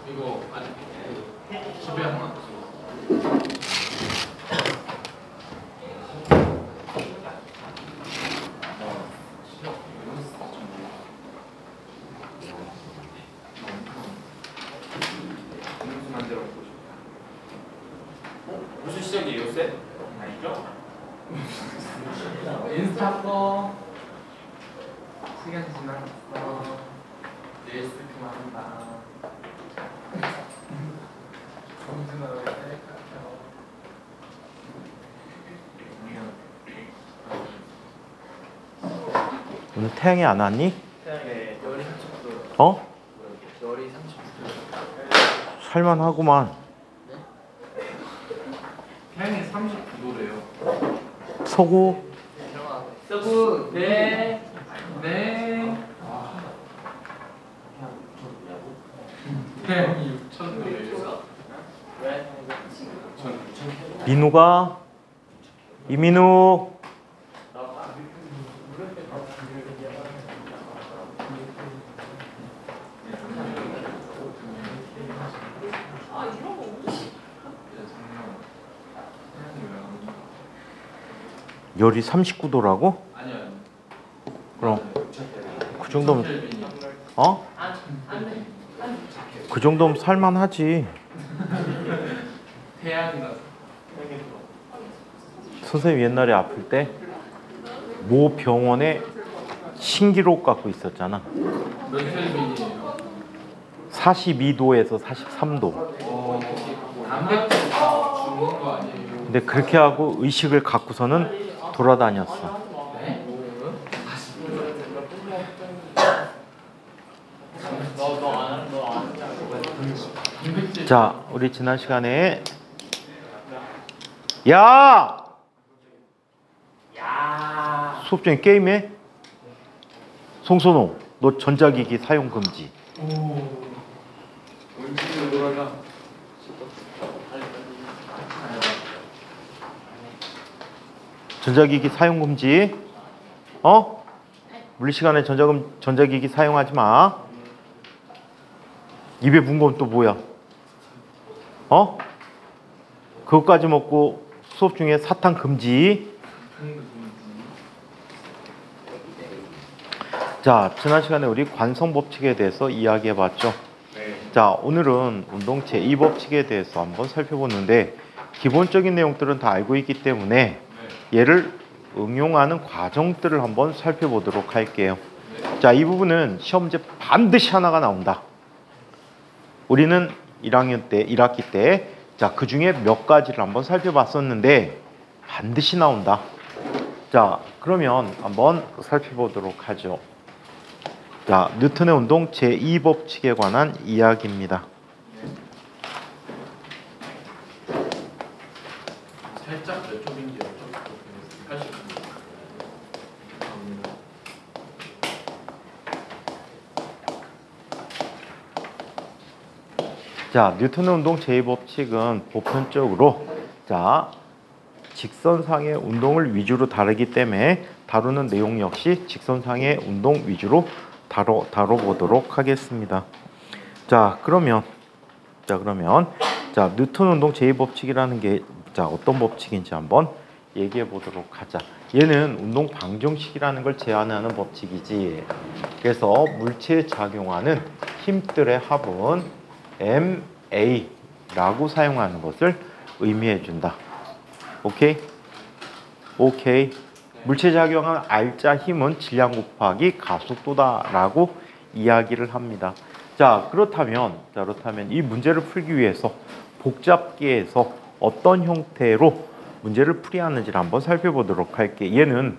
이거 아직 집에 하나. 무슨 시작이에요, 요새? 아니죠? 인스타 거 시간 지났어. 내일 쓸 그만한다. 정준하고 셀카요. 오늘 태양이 안 왔니? 태양에 열이 30도. 어? 열이 30도. 살만하구만. 태양이 39도래요. 서구. 서구 네. 네. 태양이 6,000도래요. 왜? 민우가. 이민우. 열이 39도라고? 아니요. 그럼 그 정도면 어? 그 정도면 살만하지. 태양이라서. 선생님 옛날에 아플 때 모 병원에 신기록 갖고 있었잖아. 몇 켈빈이에요? 42도에서 43도. 단백질 죽는 거 아니에요? 근데 그렇게 하고 의식을 갖고서는 돌아다녔어. 네? 자, 우리 지난 시간에 야! 수업 중에 게임해? 송선호, 너 전자기기 사용 금지. 원칙으로 돌아가. 전자기기 사용 금지. 어? 물리 시간에 전자기기 사용하지 마. 입에 문 건 또 뭐야? 어? 그것까지 먹고 수업 중에 사탕 금지. 자, 지난 시간에 우리 관성 법칙에 대해서 이야기해 봤죠. 네. 자, 오늘은 운동 제2법칙에 대해서 한번 살펴보는데 기본적인 내용들은 다 알고 있기 때문에 얘를 응용하는 과정들을 한번 살펴보도록 할게요. 자, 이 부분은 시험 문제 반드시 하나가 나온다. 우리는 1학년 때, 1학기 때 자, 그 중에 몇 가지를 한번 살펴봤었는데 반드시 나온다. 자, 그러면 한번 살펴보도록 하죠. 자, 뉴턴의 운동 제2법칙에 관한 이야기입니다. 살짝 몇 쪽인지 여쭤보고 80. 자, 뉴턴의 운동 제2법칙은 보편적으로 자, 직선상의 운동을 위주로 다루기 때문에 다루는 내용 역시 직선상의 운동 위주로 다뤄보도록 하겠습니다. 자, 그러면 뉴턴 운동 제2법칙이라는 게 자, 어떤 법칙인지 한번 얘기해 보도록 하자. 얘는 운동 방정식이라는 걸 제한하는 법칙이지. 그래서 물체에 작용하는 힘들의 합은 MA라고 사용하는 것을 의미해 준다. 오케이? 오케이. 물체에 작용하는 R자 힘은 질량 곱하기 가속도다라고 이야기를 합니다. 자, 그렇다면 이 문제를 풀기 위해서 복잡계에서 어떤 형태로 문제를 풀이야 하는지를 한번 살펴보도록 할게. 얘는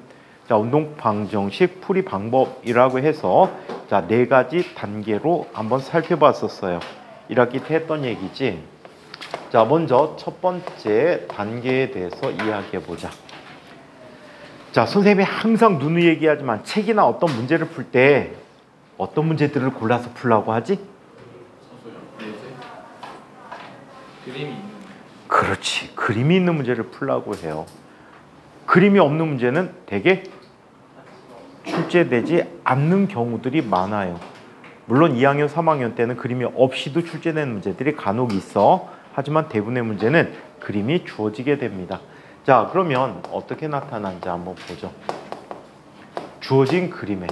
자, 운동 방정식 풀이 방법이라고 해서 자, 4가지 단계로 한번 살펴봤었어요. 1학기 때 했던 얘기지. 자, 먼저 첫 번째 단계에 대해서 이야기해 보자. 자, 선생님이 항상 누누이 얘기하지만 책이나 어떤 문제를 풀 때 어떤 문제들을 골라서 풀라고 하지? 그림이 있는. 그렇지. 그림이 있는 문제를 풀라고 해요. 그림이 없는 문제는 대개 출제되지 않는 경우들이 많아요. 물론 2학년, 3학년 때는 그림이 없이도 출제되는 문제들이 간혹 있어. 하지만 대부분의 문제는 그림이 주어지게 됩니다. 자, 그러면 어떻게 나타나는지 한번 보죠. 주어진 그림에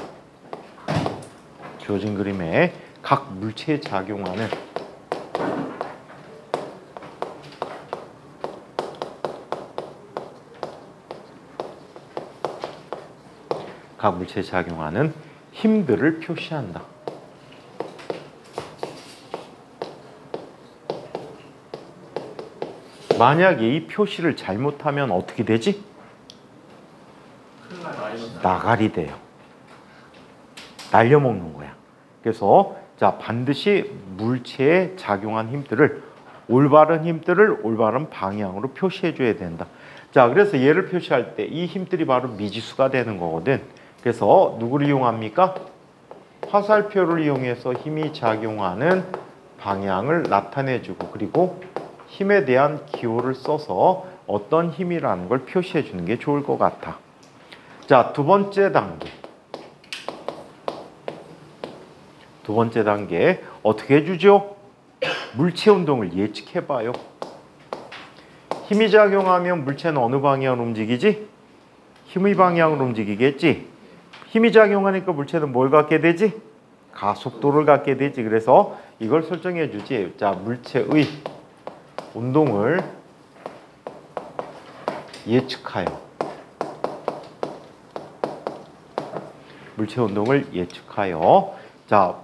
각 물체에 작용하는 힘들을 표시한다. 만약에 이 표시를 잘못하면 어떻게 되지? 나가리 돼요. 날려먹는 거야. 그래서 자, 반드시 물체에 작용한 힘들을 올바른 방향으로 표시해 줘야 된다. 자, 그래서 얘를 표시할 때 이 힘들이 바로 미지수가 되는 거거든. 그래서 누구를 이용합니까? 화살표를 이용해서 힘이 작용하는 방향을 나타내 주고, 그리고 힘에 대한 기호를 써서 어떤 힘이라는 걸 표시해 주는 게 좋을 것 같아. 자, 두 번째 단계 어떻게 해주죠? 물체 운동을 예측해 봐요. 힘이 작용하면 물체는 어느 방향으로 움직이지? 힘의 방향으로 움직이겠지. 힘이 작용하니까 물체는 뭘 갖게 되지? 가속도를 갖게 되지. 그래서 이걸 설정해 주지. 자, 물체의 운동을 예측하여. 물체 운동을 예측하여. 자,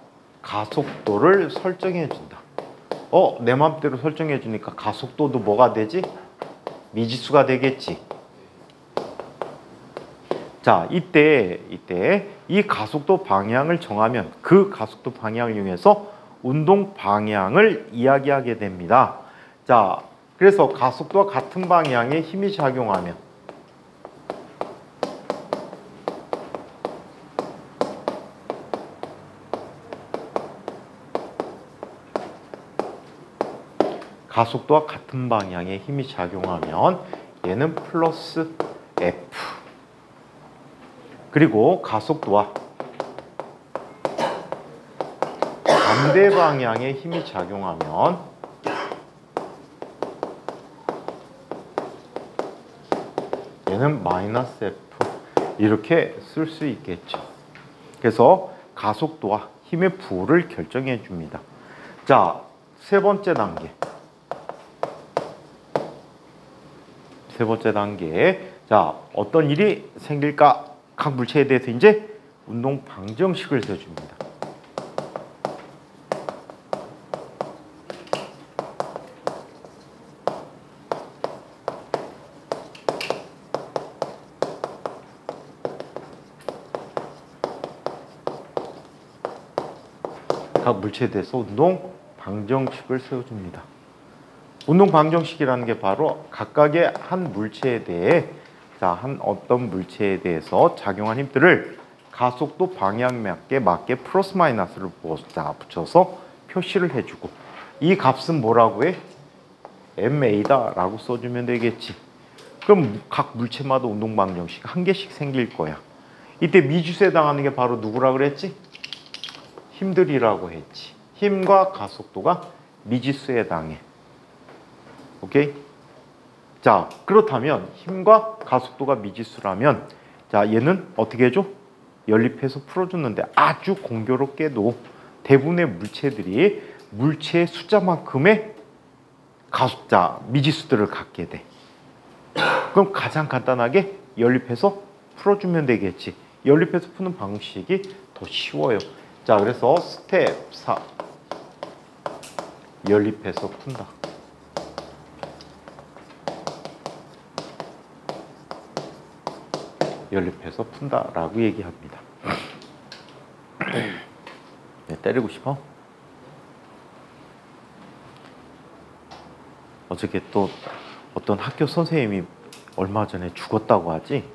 가속도를 설정해 준다. 내 맘대로 설정해 주니까 가속도도 뭐가 되지? 미지수가 되겠지. 자, 이때 이 가속도 방향을 정하면 그 가속도 방향을 이용해서 운동 방향을 이야기하게 됩니다. 자, 그래서 가속도와 같은 방향에 힘이 작용하면 가속도와 같은 방향에 힘이 작용하면 얘는 플러스 F. 그리고 가속도와 반대 방향에 힘이 작용하면 얘는 마이너스 F. 이렇게 쓸 수 있겠죠. 그래서 가속도와 힘의 부호를 결정해 줍니다. 자, 세 번째 단계. 자, 어떤 일이 생길까? 각 물체에 대해서 이제 운동 방정식을 써줍니다. 각 물체에 대해서 운동 방정식을 세워줍니다. 운동 방정식이라는 게 바로 각각의 한 물체에 대해 어떤 물체에 대해서 작용한 힘들을 가속도 방향에 맞게 플러스 마이너스를 붙여서 표시를 해주고, 이 값은 뭐라고 해? MA다라고 써주면 되겠지. 그럼 각 물체마다 운동 방정식 한 개씩 생길 거야. 이때 미지수에 해당하는 게 바로 누구라 그랬지? 힘들이라고 했지. 힘과 가속도가 미지수에 해당해. 오케이? 자, 그렇다면 힘과 가속도가 미지수라면 자, 얘는 어떻게 해줘? 연립해서 풀어주는데 아주 공교롭게도 대부분의 물체들이 물체의 숫자만큼의 미지수들을 갖게 돼. 그럼 가장 간단하게 연립해서 풀어주면 되겠지. 연립해서 푸는 방식이 더 쉬워요. 자, 그래서 스텝 4 연립해서 푼다. 연립해서 푼다라고 얘기합니다. 네, 때리고 싶어? 어저께 또 어떤 학교 선생님이 얼마 전에 죽었다고 하지?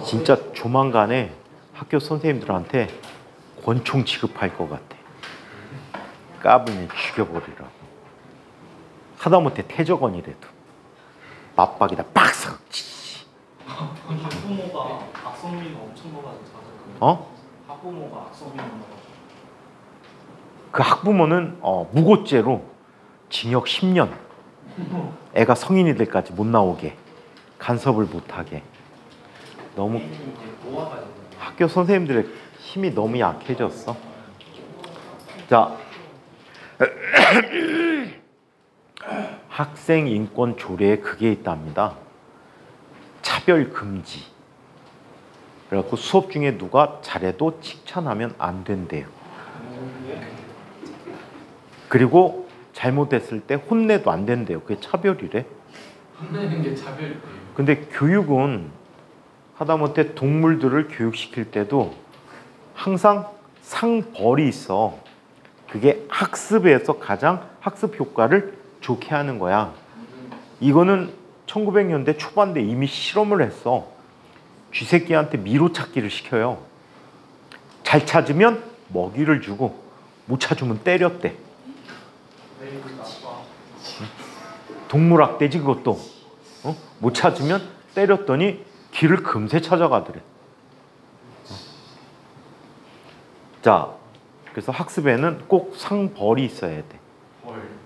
진짜 조만간에 학교 선생님들한테 권총 지급할 것 같아. 까불면 죽여버리라고. 하다못해 태적원이라도. 맞박이다. 빡석. 학부모가 악성민 엄청 먹어가지고 어? 학부모가 악성민 먹어가지고 그 학부모는 무고죄로 징역 10년. 애가 성인이 될까지 못 나오게 간섭을 못하게. 너무 이제 모아가지고 학교 선생님들의 힘이 너무 약해졌어. 자, 학생 인권 조례에 그게 있답니다. 차별 금지. 그래갖고 수업 중에 누가 잘해도 칭찬하면 안 된대요. 그리고 잘못했을 때 혼내도 안 된대요. 그게 차별이래. 혼내는 게 차별이에요. 근데 교육은 하다못해 동물들을 교육시킬 때도 항상 상벌이 있어. 그게 학습에서 가장 학습 효과를 좋게 하는 거야. 이거는 1900년대 초반대 이미 실험을 했어. 쥐새끼한테 미로 찾기를 시켜요. 잘 찾으면 먹이를 주고 못 찾으면 때렸대. 동물학대지 그것도. 못 찾으면 때렸더니 길을 금세 찾아가더래. 자, 그래서 학습에는 꼭 상벌이 있어야 돼.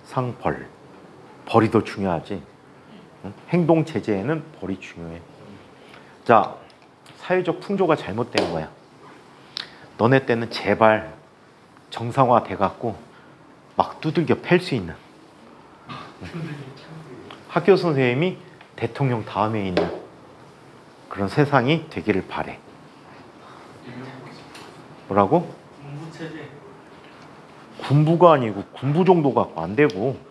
상벌. 벌이 더 중요하지. 행동 제재에는 벌이 중요해. 자, 사회적 풍조가 잘못된 거야. 너네 때는 제발 정상화 돼갖고 막 두들겨 팰 수 있는 학교 선생님이 대통령 다음에 있는 그런 세상이 되기를 바래. 뭐라고? 군부 체제 군부가 아니고 군부 정도 갖고 안 되고.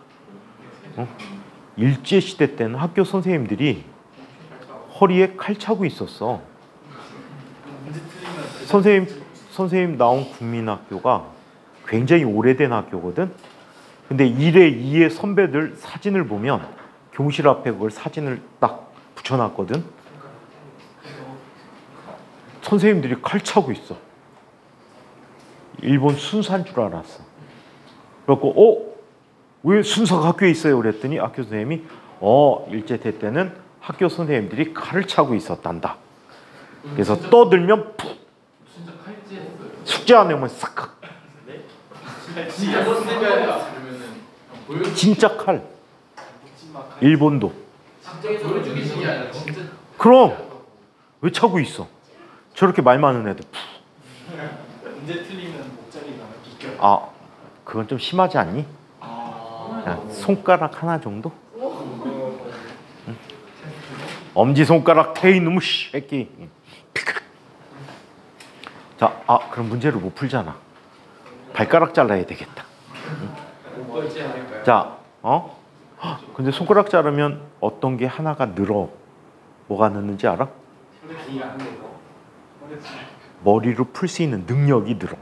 일제 시대 때는 학교 선생님들이 허리에 칼 차고 있었어. 문제 틀리면 선생님 나온 국민학교가 굉장히 오래된 학교거든. 근데 1회, 2회 선배들 사진을 보면 교무실 앞에 그걸 사진을 딱 붙여놨거든. 선생님들이 칼 차고 있어. 일본 순사인 줄 알았어. 그래갖고 왜 순사가 학교에 있어요? 그랬더니 학교 선생님이 일제대 때는 학교 선생님들이 칼을 차고 있었단다. 그래서 떠들면 푹 진짜 칼질했어요. 숙제 안 해오면 싹. 진짜 선생님이 그러면은 보여 진짜 칼. 일본도. 진짜 보여주기 식이 아니라 진짜. 그럼 왜 차고 있어? 저렇게 말 많은 애들. 문제 틀리면 목자리 나면 비껴. 그건 좀 심하지 않니? 그냥 손가락 하나 정도? 응? 엄지손가락 테이 놈의 새끼. 자, 그럼 문제를 못 풀잖아. 발가락 잘라야 되겠다. 뭐지 할까요? 자, 근데 손가락 자르면 어떤 게 하나가 늘어. 뭐가 늦는지 알아? 머리로 풀 수 있는 능력이 늘어.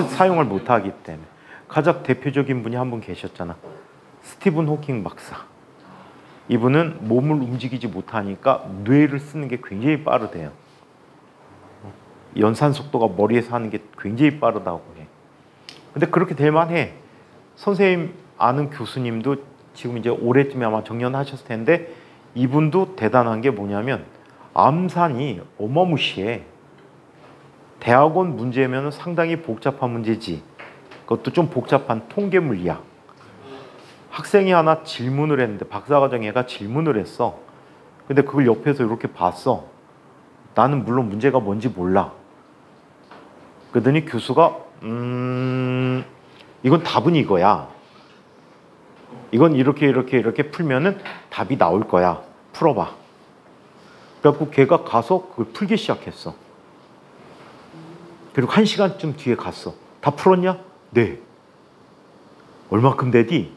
사용을 못하기 때문에. 가장 대표적인 분이 한 분 계셨잖아. 스티븐 호킹 박사. 이분은 몸을 움직이지 못하니까 뇌를 쓰는 게 굉장히 빠르대요. 연산 속도가 머리에서 하는 게 굉장히 빠르다고 해. 근데 그렇게 될 만해. 선생님 아는 교수님도 지금 이제 올해쯤에 아마 정년하셨을 텐데 이분도 대단한 게 뭐냐면 암산이 어마무시해. 대학원 문제면 상당히 복잡한 문제지. 그것도 좀 복잡한 통계 물리학. 학생이 하나 질문을 했는데 박사과정 애가 질문을 했어. 근데 그걸 옆에서 이렇게 봤어. 나는 물론 문제가 뭔지 몰라. 그러더니 교수가 이건 답은 이거야. 이건 이렇게 풀면은 답이 나올 거야. 풀어봐. 그래갖고 걔가 가서 그걸 풀기 시작했어. 그리고 1시간쯤 뒤에 갔어. 다 풀었냐? 네. 얼마큼 되디?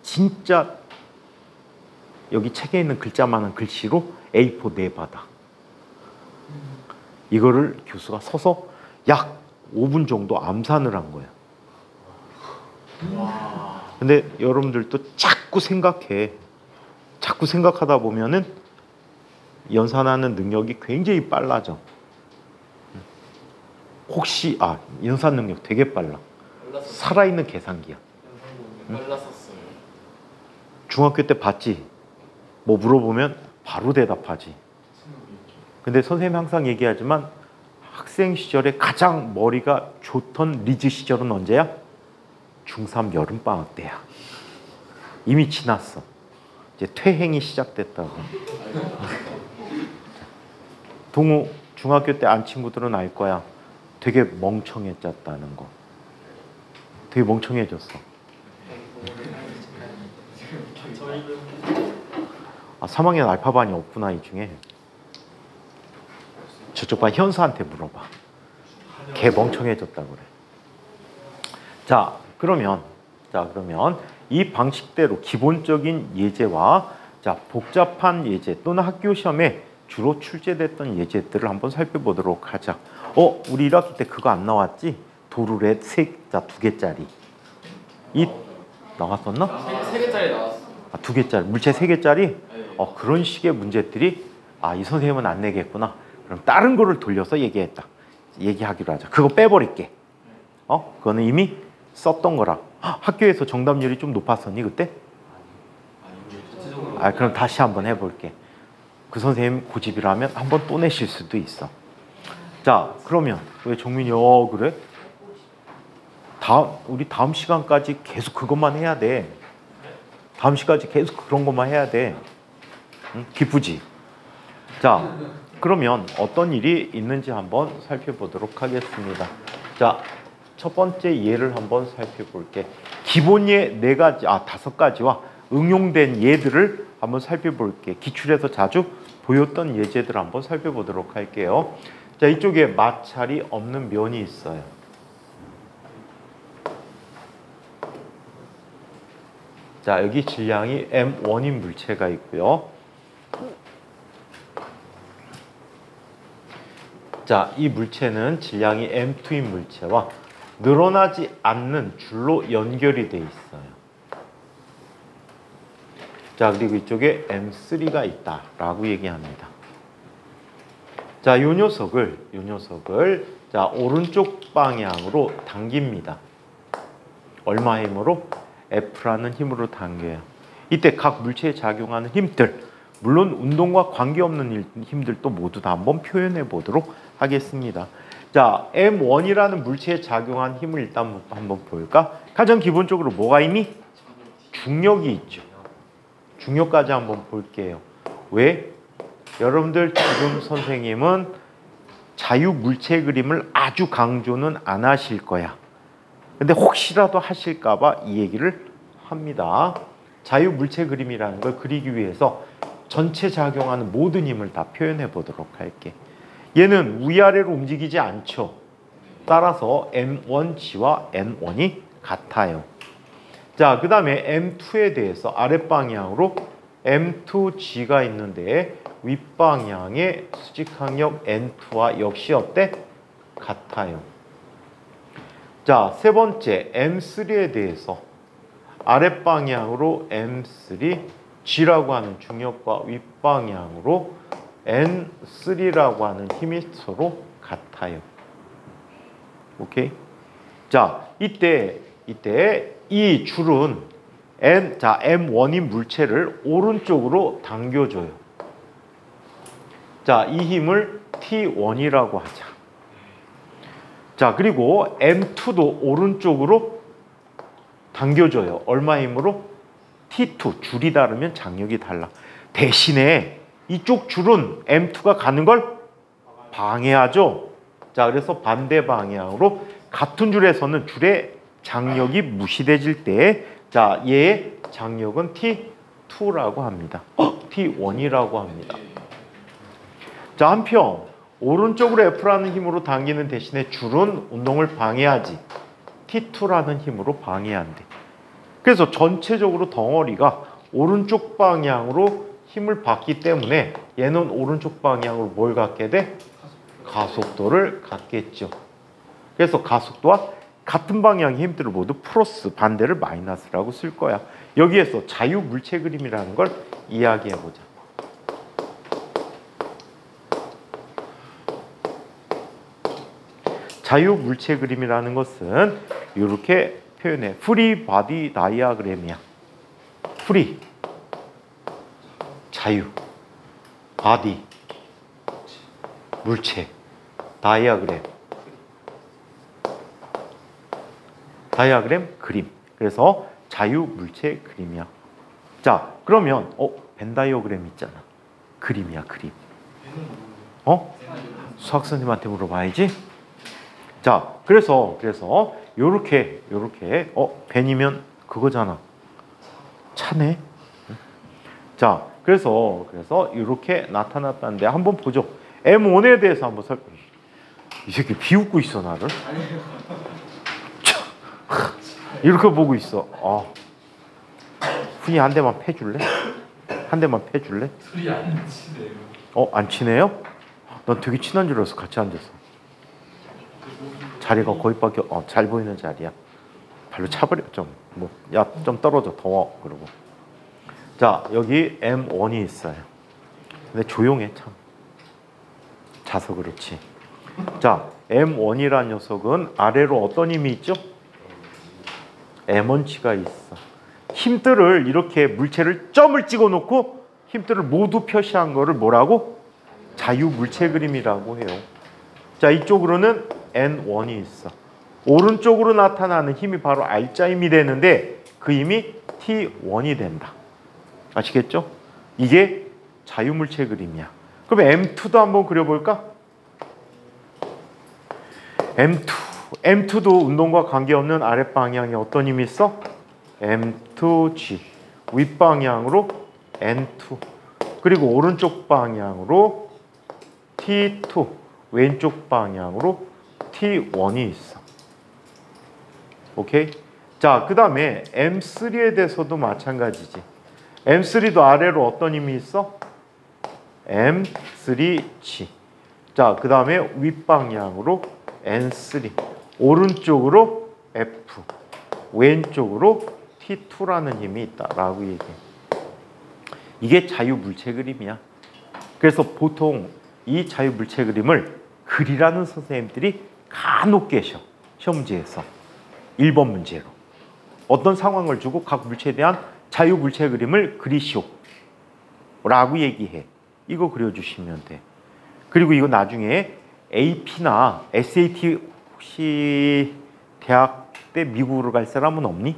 진짜 여기 책에 있는 글자만한 글씨로 A4 4바닥. 이거를 교수가 서서 약 5분 정도 암산을 한 거야. 근데 여러분들도 자꾸 생각해. 자꾸 생각하다 보면은 연산하는 능력이 굉장히 빨라져. 혹시 연산 능력 되게 빨라. 살아있는 계산기야. 빨랐었어요. 중학교 때 봤지? 뭐 물어보면 바로 대답하지. 근데 선생님이 항상 얘기하지만 학생 시절에 가장 머리가 좋던 리즈 시절은 언제야? 중3 여름방학 때야. 이미 지났어. 이제 퇴행이 시작됐다고. 동우 중학교 때 안 친구들은 알 거야. 되게 멍청해졌다는 거. 되게 멍청해졌어. 저희는 3학년 알파반이 없구나 이 중에. 저쪽 반 현수한테 물어봐. 걔 멍청해졌다 그래. 자 그러면 이 방식대로 기본적인 예제와 복잡한 예제 또는 학교 시험에 주로 출제됐던 예제들을 한번 살펴보도록 하자. 우리 1학기 때 그거 안 나왔지? 도르렛 2개짜리. 이 나왔었나? 세 개짜리 나왔어. 2개짜리. 물체 3개짜리? 그런 식의 문제들이 이 선생님은 안 내겠구나. 그럼 다른 거를 돌려서 얘기하기로 하자. 그거 빼버릴게. 그거는 이미 썼던 거라. 학교에서 정답률이 좀 높았었니 그때? 그럼 다시 한번 해볼게. 그 선생님 고집이라면 한번 또 내실 수도 있어. 자 그러면 왜 정민이 그래? 우리 다음 시간까지 계속 그것만 해야 돼. 다음 시간까지 계속 그런 것만 해야 돼. 응? 기쁘지? 자 그러면 어떤 일이 있는지 한번 살펴보도록 하겠습니다. 자, 첫 번째 예를 한번 살펴볼게. 기본 예 4가지, 5가지와 응용된 예들을 한번 살펴볼게. 기출에서 자주 보였던 예제들을 한번 살펴보도록 할게요. 자, 이쪽에 마찰이 없는 면이 있어요. 자, 여기 질량이 M1인 물체가 있고요. 자, 이 물체는 질량이 M2인 물체와 늘어나지 않는 줄로 연결이 돼 있어요. 자, 그리고 이쪽에 M3가 있다라고 얘기합니다. 자, 요 녀석을 자, 오른쪽 방향으로 당깁니다. 얼마 힘으로? F라는 힘으로 당겨요. 이때 각 물체에 작용하는 힘들, 물론 운동과 관계없는 힘들도 모두 다 한번 표현해 보도록 하겠습니다. 자, M1이라는 물체에 작용한 힘을 일단 한번 볼까? 가장 기본적으로 뭐가 있니? 중력이 있죠. 중력까지 한번 볼게요. 왜? 여러분들 지금 선생님은 자유 물체 그림을 아주 강조는 안 하실 거야. 근데 혹시라도 하실까 봐 이 얘기를 합니다. 자유 물체 그림이라는 걸 그리기 위해서 전체 작용하는 모든 힘을 다 표현해 보도록 할게. 얘는 위아래로 움직이지 않죠. 따라서 M1G와 N1이 같아요. 자, 그 다음에 M2에 대해서 아랫방향으로 M2G가 있는데 윗방향의 수직항력 N2와 역시 어때? 같아요. 자, 세 번째 M3에 대해서 아랫방향으로 M3, G라고 하는 중력과 윗방향으로 N3라고 하는 힘이 서로 같아요. 오케이? 자, 이때 이 줄은 M1인 물체를 오른쪽으로 당겨줘요. 자, 이 힘을 T1이라고 하자. 자, 그리고 M2도 오른쪽으로 당겨줘요. 얼마 힘으로? T2. 줄이 다르면 장력이 달라. 대신에 이쪽 줄은 M2가 가는 걸 방해하죠. 자, 그래서 반대 방향으로 같은 줄에서는 줄의 장력이 무시돼질 때, 자, 얘의 장력은 T2라고 합니다. T1이라고 합니다. 자, 한편 오른쪽으로 F라는 힘으로 당기는 대신에 줄은 운동을 방해하지. T2라는 힘으로 방해한대. 그래서 전체적으로 덩어리가 오른쪽 방향으로 힘을 받기 때문에 얘는 오른쪽 방향으로 뭘 갖게 돼? 가속도를 갖겠죠. 그래서 가속도와 같은 방향의 힘들을 모두 플러스, 반대를 마이너스라고 쓸 거야. 여기에서 자유 물체 그림이라는 걸 이야기해 보자. 자유 물체 그림이라는 것은 이렇게 표현해. 프리 바디 다이아그램이야. 프리. 자유, 바디, 물체, 다이아그램, 그림. 그래서 자유, 물체, 그림이야. 자, 그러면 벤 다이어그램 있잖아. 그림이야, 그림. 수학 선생님한테 물어봐야지. 자, 그래서 요렇게 벤이면 그거잖아. 차네. 자, 그래서 이렇게 나타났다는데 한번 보죠. M1에 대해서 한번 이 새끼 비웃고 있어 나를. 이렇게 보고 있어. 훈이 한 대만 패줄래? 소리 안 치네요. 안 치네요? 난 되게 친한 줄 알았어. 같이 앉았어. 자리가 거기밖에 잘 보이는 자리야. 발로 차버려 좀. 야, 좀 떨어져. 더워. 그러고. 자, 여기 M1이 있어요. 근데 조용해 참. 자서 그렇지. 자, M1이라는 녀석은 아래로 어떤 힘이 있죠? M1치가 있어. 힘들을 이렇게 물체를 점을 찍어 놓고 힘들을 모두 표시한 거를 뭐라고? 자유물체 그림이라고 해요. 자, 이쪽으로는 N1이 있어. 오른쪽으로 나타나는 힘이 바로 R자 힘이 되는데 그 힘이 T1이 된다. 아시겠죠? 이게 자유물체 그림이야. 그럼 M2도 한번 그려볼까? M2도 운동과 관계없는 아랫방향에 어떤 힘이 있어? M2G. 윗방향으로 N2. 그리고 오른쪽 방향으로 T2. 왼쪽 방향으로 T1이 있어. 오케이? 자, 그 다음에 M3에 대해서도 마찬가지지. M3도 아래로 어떤 힘이 있어? M3G. 자, 그 다음에 윗방향으로 N3. 오른쪽으로 F. 왼쪽으로 T2라는 힘이 있다라고 얘기해. 이게 자유물체 그림이야. 그래서 보통 이 자유물체 그림을 그리라는 선생님들이 간혹 계셔. 시험 문제에서. 1번 문제로. 어떤 상황을 주고 각 물체에 대한 자유물체 그림을 그리시오. 라고 얘기해. 이거 그려주시면 돼. 그리고 이거 나중에 AP나 SAT 혹시 대학 때 미국으로 갈 사람은 없니?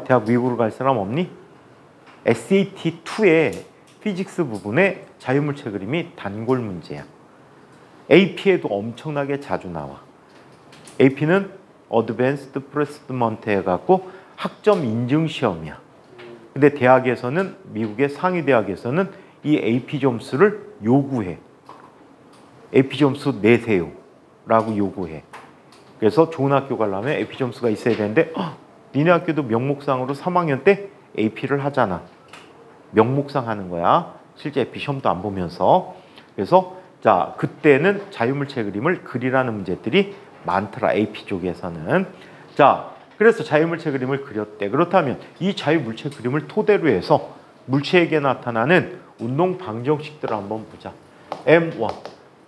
대학 미국으로 갈 사람 없니? SAT2의 피직스 부분에 자유물체 그림이 단골 문제야. AP에도 엄청나게 자주 나와. AP는 Advanced Placement 해갖고 학점 인증 시험이야. 근데 대학에서는 미국의 상위 대학에서는 이 AP 점수를 요구해. AP 점수 내세요 라고 요구해. 그래서 좋은 학교 가려면 AP 점수가 있어야 되는데 니네 학교도 명목상으로 3학년 때 AP를 하잖아. 명목상 하는 거야. 실제 AP 시험도 안 보면서. 그래서 자, 그때는 자유물체 그림을 그리라는 문제들이 많더라. AP 쪽에서는. 자, 그래서 자유물체 그림을 그렸대. 그렇다면 이 자유물체 그림을 토대로 해서 물체에게 나타나는 운동 방정식들을 한번 보자. M1.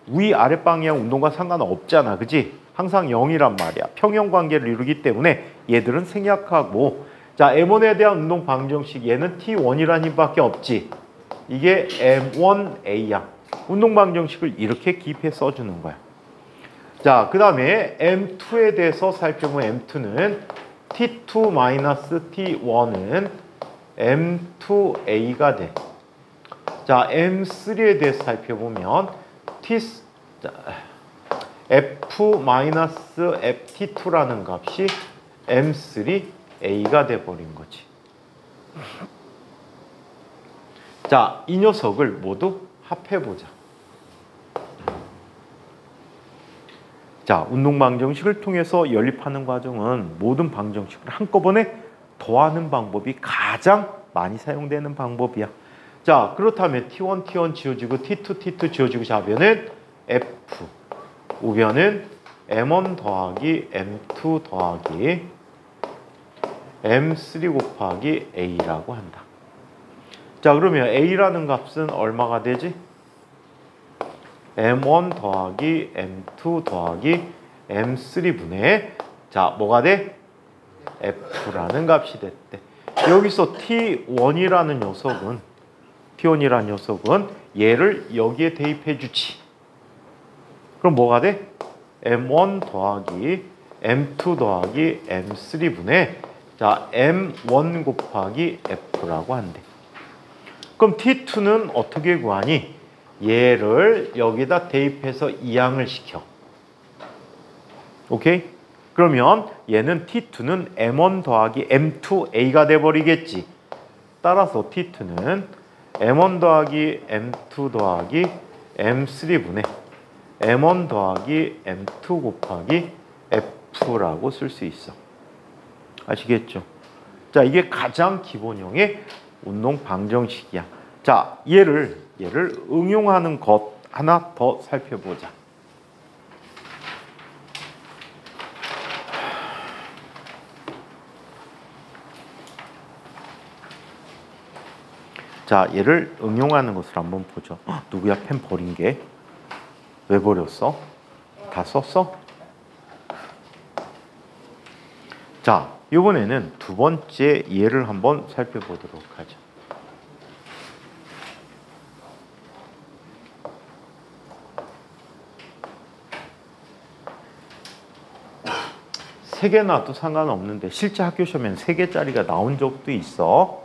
위 아랫 방향 운동과 상관없잖아. 그지? 항상 0이란 말이야. 평형 관계를 이루기 때문에 얘들은 생략하고, 자, M1에 대한 운동 방정식, 얘는 T1이라는 힘밖에 없지. 이게 M1A야. 운동 방정식을 이렇게 기입해 써주는 거야. 자, 그 다음에 M2에 대해서 살펴보면 M2는 T2-T1은 M2A가 돼. 자, M3에 대해서 살펴보면 F-FT2라는 값이 M3A가 돼버린 거지. 자, 이 녀석을 모두 합해보자. 자, 운동 방정식을 통해서 연립하는 과정은 모든 방정식을 한꺼번에 더하는 방법이 가장 많이 사용되는 방법이야. 자, 그렇다면 T1 지워지고 T2 지워지고 좌변은 F, 우변은 M1 더하기 M2 더하기 M3 곱하기 A라고 한다. 자, 그러면 A라는 값은 얼마가 되지? M1 더하기 M2 더하기 M3분의 자, 뭐가 돼? F라는 값이 됐대. 여기서 T1이라는 녀석은 얘를 여기에 대입해 주지. 그럼 뭐가 돼? M1 더하기 M2 더하기 M3분의 자 M1 곱하기 F라고 한대. 그럼 T2는 어떻게 구하니? 얘를 여기다 대입해서 이항을 시켜. 오케이? 그러면 얘는 T2는 M1 더하기 M2A가 돼버리겠지. 따라서 T2는 M1 더하기 M2 더하기 M3분의 M1 더하기 M2 곱하기 F라고 쓸 수 있어. 아시겠죠? 자, 이게 가장 기본형의 운동 방정식이야. 자, 얘를 응용하는 것 하나 더 살펴보자. 자, 얘를 응용하는 것을 한번 보죠. 누구야? 펜 버린 게? 왜 버렸어? 다 썼어? 자, 이번에는 두 번째 예를 한번 살펴보도록 하죠. 세 개 놔도 상관없는데 실제 학교 시험에는 3개짜리가 나온 적도 있어.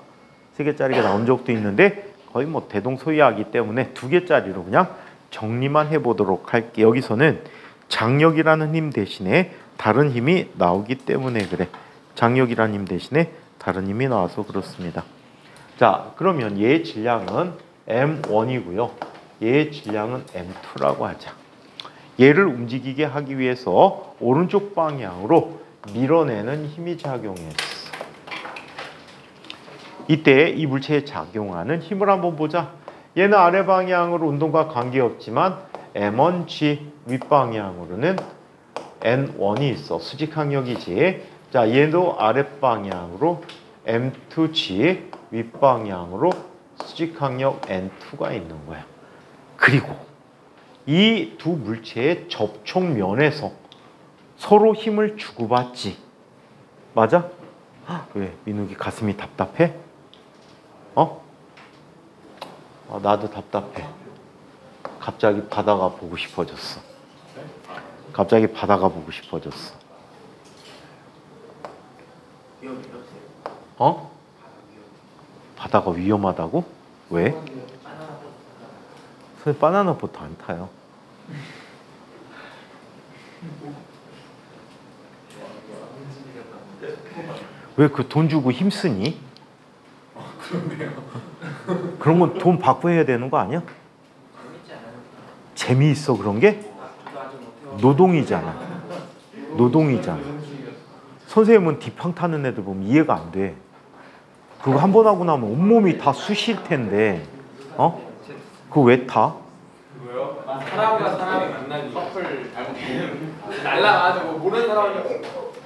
3개짜리가 나온 적도 있는데 거의 뭐 대동소이하기 때문에 2개짜리로 그냥 정리만 해보도록 할게. 여기서는 장력이라는 힘 대신에 다른 힘이 나오기 때문에 그래. 장력이라는 힘 대신에 다른 힘이 나와서 그렇습니다. 자, 그러면 얘의 질량은 M1이고요. 얘의 질량은 M2라고 하자. 얘를 움직이게 하기 위해서 오른쪽 방향으로 밀어내는 힘이 작용했어. 이때 이 물체에 작용하는 힘을 한번 보자. 얘는 아래 방향으로 운동과 관계없지만 M1G 윗방향으로는 N1이 있어. 수직항력이지. 자, 얘도 아랫방향으로 M2G 윗방향으로 수직항력 N2가 있는 거야. 그리고 이 두 물체의 접촉면에서 서로 힘을 주고받지. 맞아? 왜? 민욱이 가슴이 답답해? 나도 답답해. 갑자기 바다가 보고 싶어졌어. 갑자기 바다가 보고 싶어졌어. 바다가 위험하다고? 왜? 선생님 바나나 보트 안 타요. 왜 그 돈 주고 힘쓰니? 그런 건 돈 받고 해야 되는 거 아니야? 재미있어 그런 게? 노동이잖아. 노동이잖아. 선생님은 디팡 타는 애들 보면 이해가 안 돼. 그거 한 번 하고 나면 온몸이 다 쑤실 텐데 그거 왜 타? 뭐요? 사람과 사람이 만나기 커플 날라가지고 모르는 사람이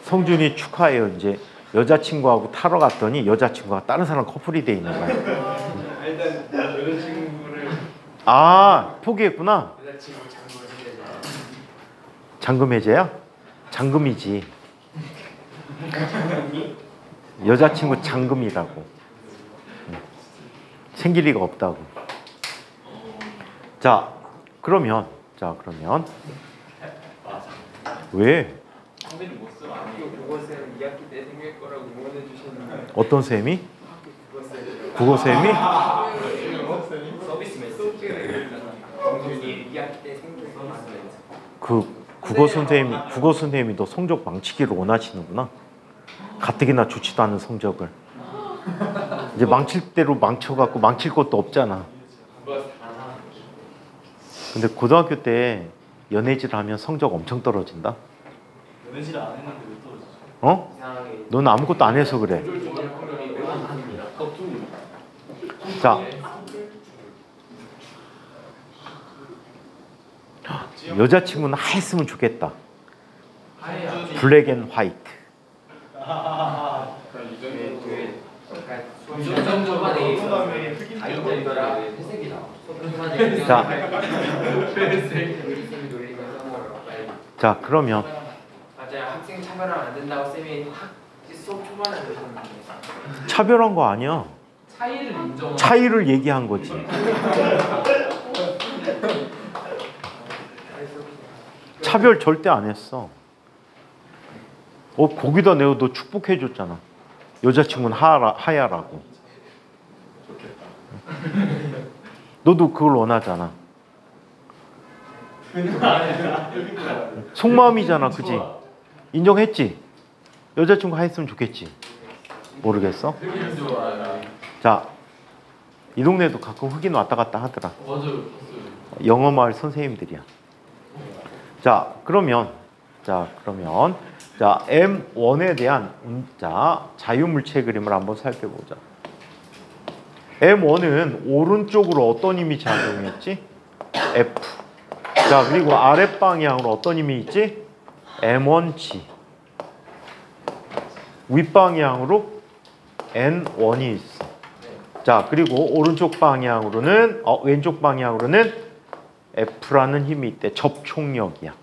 성준이 축하해요. 이제 여자친구하고 타러 갔더니 여자친구가 다른 사람 커플이 돼 있는 거야. 일단 여자친구를 포기했구나. 여자친구 잠금 해제야? 잠금이지. 여자친구 잠금이라고. 생길 리가 없다고. 자, 그러면 왜? 선배님 못 써. 학교 국어쌤 2학기 때 생길 거라고 응원해 주셨는데 어떤 쌤이? 국어쌤이? 서비스 메시지 정준이 2학기 때 생길 거라고. 그 국어 선생님이 너 성적 망치기를 원하시는구나. 가뜩이나 좋지도 않은 성적을 이제 망칠 대로 망쳐갖고 망칠 것도 없잖아. 근데 고등학교 때 연애질 하면 성적 엄청 떨어진다. 연애질 안 했는데 왜 떨어지죠? 넌 아무것도 안 해서 그래. 자, 여자친구는 하였으면 좋겠다. 블랙 앤 화이트. 자, 그러면 맞아요. 학생 차별하면 안 된다고 쌤이 수업 초반에 그러셨는데 차별한 거 아니야. 차이를 인정. 차이를 얘기한 거지. 차별 절대 안 했어. 거기다 내가 너 축복해 줬잖아. 여자친구는 하야라고. 너도 그걸 원하잖아. 속마음이잖아, 그지? 인정했지? 여자친구 하였으면 좋겠지? 모르겠어? 자, 이 동네도 가끔 흑인 왔다 갔다 하더라. 맞아요. 영어 마을 선생님들이야. 자, 그러면 M1에 대한 자유물체 그림을 한번 살펴보자. M1은 오른쪽으로 어떤 힘이 작용했지? F. 자, 그리고 아랫방향으로 어떤 힘이 있지? M1G. 윗방향으로 N1이 있어. 자, 그리고 왼쪽 방향으로는 F라는 힘이 있대. 접촉력이야.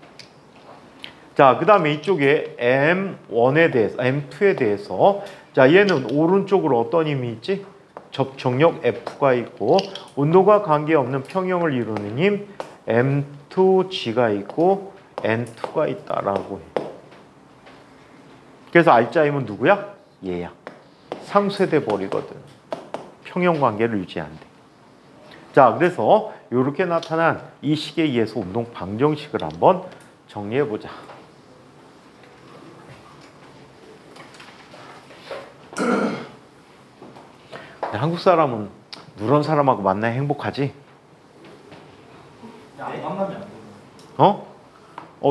자, 그 다음에 이쪽에 M2에 대해서 자, 얘는 오른쪽으로 어떤 힘이 있지? 접촉력 F가 있고 온도가 관계없는 평형을 이루는 힘 M2G가 있고 N2가 있다라고 해. 그래서 알짜 힘은 누구야? 얘야. 상쇄돼 버리거든. 평형 관계를 유지한대. 자, 그래서 이렇게 나타난 이 식에 의해서 운동 방정식을 한번 정리해 보자. 한국 사람은 누런 사람하고 만나야 행복하지? 안 만나면 안 돼.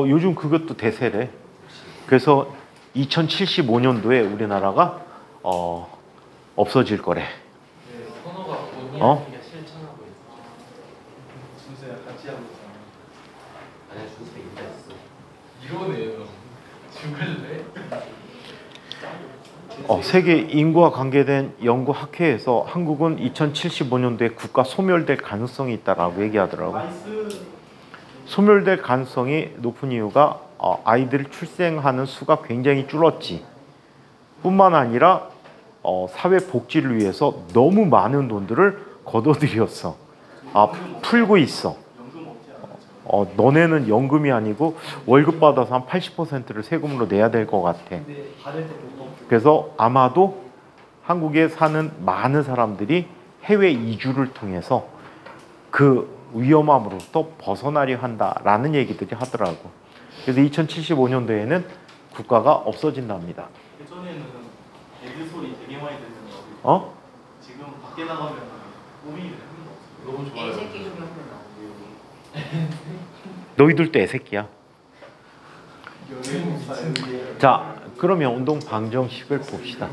요즘 그것도 대세래. 그래서 2075년도에 우리나라가 없어질 거래. 선호가 본인이 실천하고 있어. 준수야 같이 하고 있잖아. 아니야, 준수 인자 있어. 이러네요. 죽을래? 세계 인구와 관계된 연구 학회에서 한국은 2075년도에 국가 소멸될 가능성이 있다라고 얘기하더라고. 소멸될 가능성이 높은 이유가 아이들 출생하는 수가 굉장히 줄었지. 뿐만 아니라 사회 복지를 위해서 너무 많은 돈들을 걷어들였어. 풀고 있어. 너네는 연금이 아니고 월급 받아서 한 80%를 세금으로 내야 될 것 같아. 그래서 아마도 한국에 사는 많은 사람들이 해외 이주를 통해서 그 위험함으로부터 벗어나려 한다라는 얘기들이 하더라고. 그래서 2075년도에는 국가가 없어진답니다. 예전에는 애들 소리 되게 많이 들리는 지금 밖에 나가면 몸이 너무 좋아요. 애새끼 소리 한번 나오고 너희들도 애새끼야. 자, 그러면 운동 방정식을 봅시다.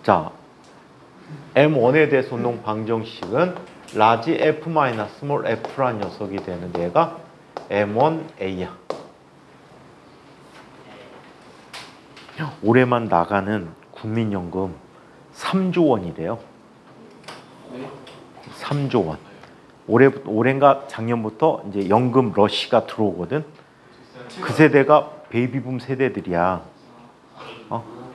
자, M1에 대해서 운동 방정식은 라지 F 마이너스 스몰 F란 녀석이 되는데 얘가 M1A야. 올해만 나가는 국민연금 3조 원이래요. 3조 원. 올해인가 작년부터 이제 연금 러시가 들어오거든. 그 세대가 베이비붐 세대들이야.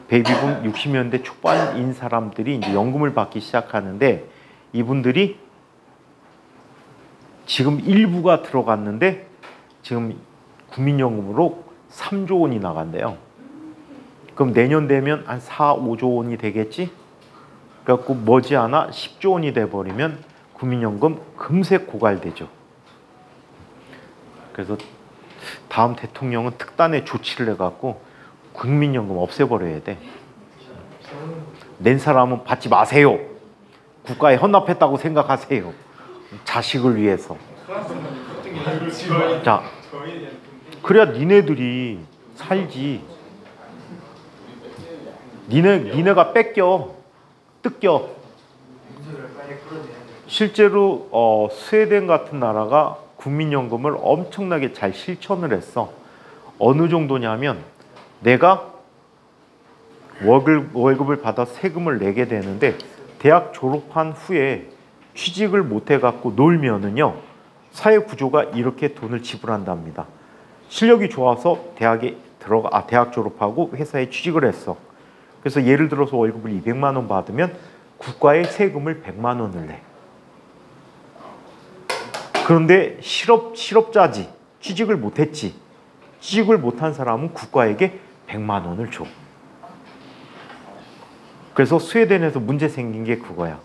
베이비붐 60년대 초반인 사람들이 이제 연금을 받기 시작하는데 이분들이 지금 일부가 들어갔는데 지금 국민연금으로 3조 원이 나간대요. 그럼 내년 되면 한 4, 5조 원이 되겠지? 그래갖고 머지않아 10조 원이 돼버리면 국민연금 금세 고갈되죠. 그래서 다음 대통령은 특단의 조치를 해갖고 국민연금 없애버려야 돼. 낸 사람은 받지 마세요. 국가에 헌납했다고 생각하세요. 자식을 위해서. 자, 그래야 니네들이 살지. 니네가 뺏겨, 뜯겨. 실제로 스웨덴 같은 나라가 국민연금을 엄청나게 잘 실천을 했어. 어느 정도냐면 내가 월급을 받아 세금을 내게 되는데 대학 졸업한 후에 취직을 못 해갖고 놀면은요 사회 구조가 이렇게 돈을 지불한답니다. 실력이 좋아서 대학에 대학 졸업하고 회사에 취직을 했어. 그래서 예를 들어서 월급을 200만 원 받으면 국가에 세금을 100만 원을 내. 그런데 실업자지. 취직을 못했지. 취직을 못한 사람은 국가에게 100만 원을 줘. 그래서 스웨덴에서 문제 생긴 게 그거야.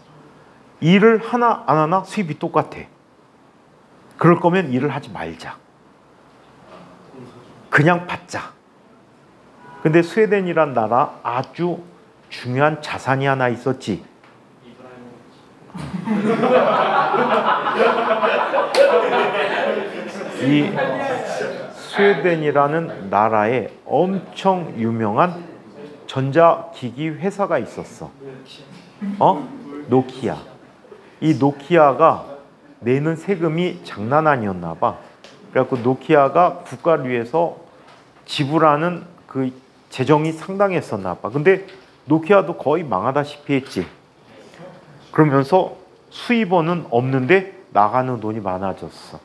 일을 하나 안 하나 수입이 똑같아. 그럴 거면 일을 하지 말자. 그냥 받자. 근데 스웨덴이란 나라 아주 중요한 자산이 하나 있었지. 이 스웨덴이라는 나라에 엄청 유명한 전자기기 회사가 있었어. 노키아. 이 노키아가 내는 세금이 장난 아니었나 봐. 그래갖고 노키아가 국가를 위해서 지불하는 그 재정이 상당했었나 봐. 근데 노키아도 거의 망하다시피 했지. 그러면서 수입원은 없는데 나가는 돈이 많아졌어.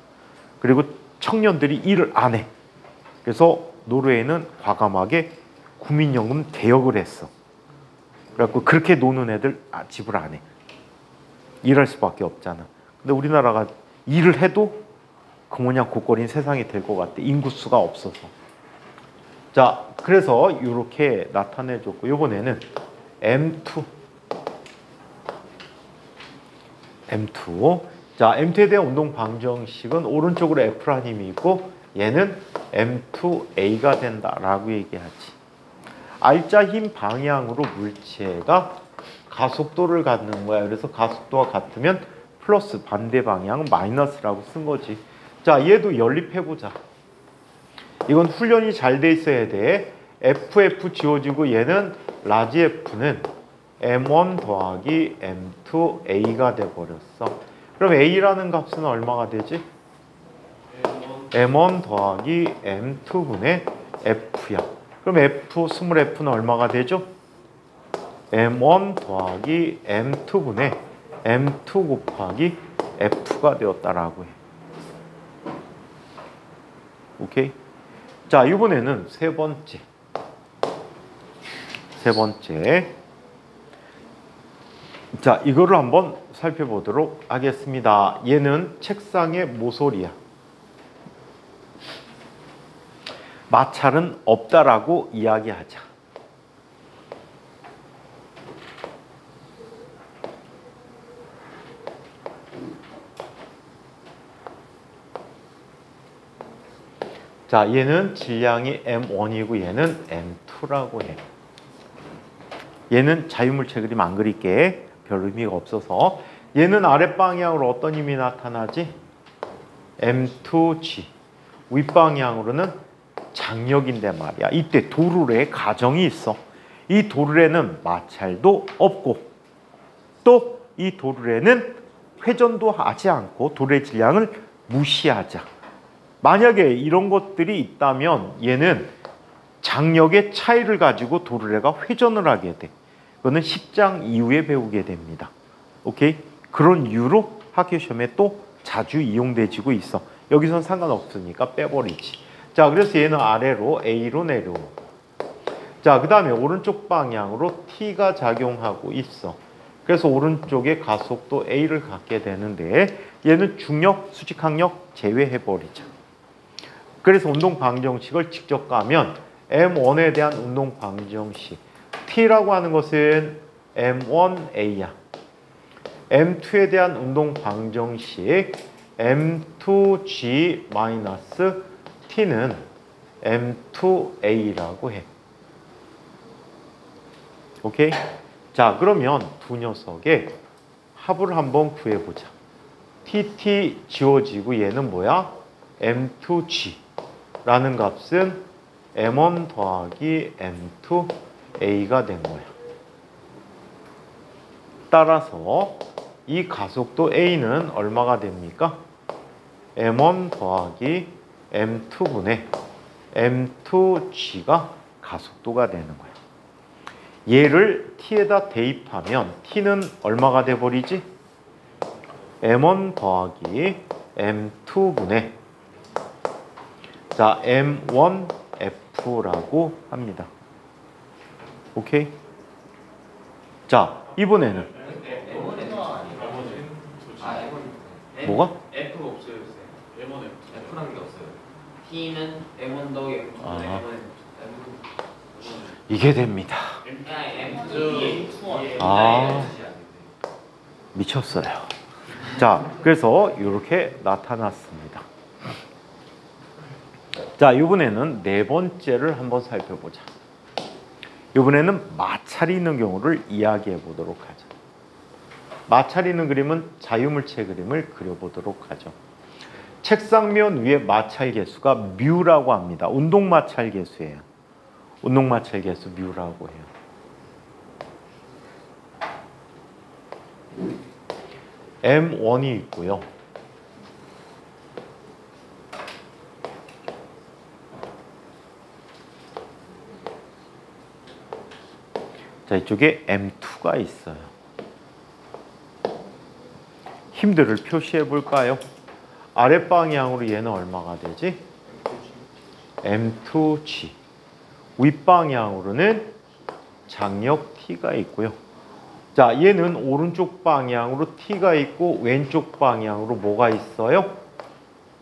그리고 청년들이 일을 안 해. 그래서 노르웨이는 과감하게 국민연금 개혁을 했어. 그래갖고 그렇게 노는 애들 지불 안 해. 일할 수밖에 없잖아. 근데 우리나라가 일을 해도 그 모양 고꼴인 세상이 될 것 같아. 인구수가 없어서. 자, 그래서 이렇게 나타내줬고, 이번에는 M2. 자, M2에 대한 운동 방정식은 오른쪽으로 F라는 힘이 있고 얘는 M2A가 된다라고 얘기하지. 알짜 힘 방향으로 물체가 가속도를 갖는 거야. 그래서 가속도가 같으면 플러스, 반대 방향은 마이너스라고 쓴 거지. 자, 얘도 연립해보자. 이건 훈련이 잘 돼 있어야 돼. FF 지워지고 얘는 라지 F는 M1 더하기 M2A가 돼버렸어. 그럼 A라는 값은 얼마가 되지? M1 더하기 M2분의 F야. 그럼 F, 스몰 F는 얼마가 되죠? M1 더하기 M2분의 M2 곱하기 F가 되었다라고 해. 오케이? 자, 이번에는 세 번째. 자, 이거를 한번 살펴보도록 하겠습니다. 얘는 책상의 모서리야. 마찰은 없다라고 이야기하자. 자, 얘는 질량이 M1이고 얘는 M2라고 해. 얘는 자유물체 그림 안 그릴게. 별 의미가 없어서. 얘는 아랫방향으로 어떤 힘이 나타나지? M2G. 윗방향으로는 장력인데 말이야. 이때 도르래의 가정이 있어. 이 도르래는 마찰도 없고 또 이 도르래는 회전도 하지 않고 도르래 질량을 무시하자. 만약에 이런 것들이 있다면 얘는 장력의 차이를 가지고 도르래가 회전을 하게 돼. 그거는 10장 이후에 배우게 됩니다. 오케이? 그런 이유로 학교 시험에 또 자주 이용되지고 있어. 여기선 상관없으니까 빼버리지. 자, 그래서 얘는 아래로 A로 내려오고. 자, 그 다음에 오른쪽 방향으로 T가 작용하고 있어. 그래서 오른쪽에 가속도 A를 갖게 되는데 얘는 중력, 수직항력 제외해버리자. 그래서 운동 방정식을 직접 가면 M1에 대한 운동 방정식 T라고 하는 것은 M1A야. M2에 대한 운동 방정식 M2G-T는 M2A라고 해. 오케이? 자, 그러면 두 녀석의 합을 한번 구해보자. TT 지워지고 얘는 뭐야? M2G라는 값은 M1 더하기 M2A가 된 거야. 따라서 이 가속도 A는 얼마가 됩니까? M1 더하기 M2분의 M2G가 가속도가 되는 거야. 얘를 T에다 대입하면 T는 얼마가 돼버리지? M1 더하기 M2분의 자 M1F M2라고 합니다. 오케이? 자, 이번에는 뭐가? F가 없어요. M1, M2. F라는 게 없어요. T는 M1 더하기 M2 아. M1 이게 됩니다. 아. 미쳤어요. 자, 그래서 이렇게 나타났습니다. 자, 이번에는 네 번째를 한번 살펴보자. 이번에는 마찰이 있는 경우를 이야기해 보도록 하죠. 마찰이 있는 그림은 자유물체 그림을 그려보도록 하죠. 책상면 위에 마찰 계수가 뮤라고 합니다. 운동 마찰 계수예요. 운동 마찰 계수 뮤라고 해요. M1이 있고요. 자, 이쪽에 M2가 있어요. 힘들을 표시해 볼까요? 아랫방향으로 얘는 얼마가 되지? M2G. 윗방향으로는 장력 T가 있고요. 자, 얘는 오른쪽 방향으로 T가 있고 왼쪽 방향으로 뭐가 있어요?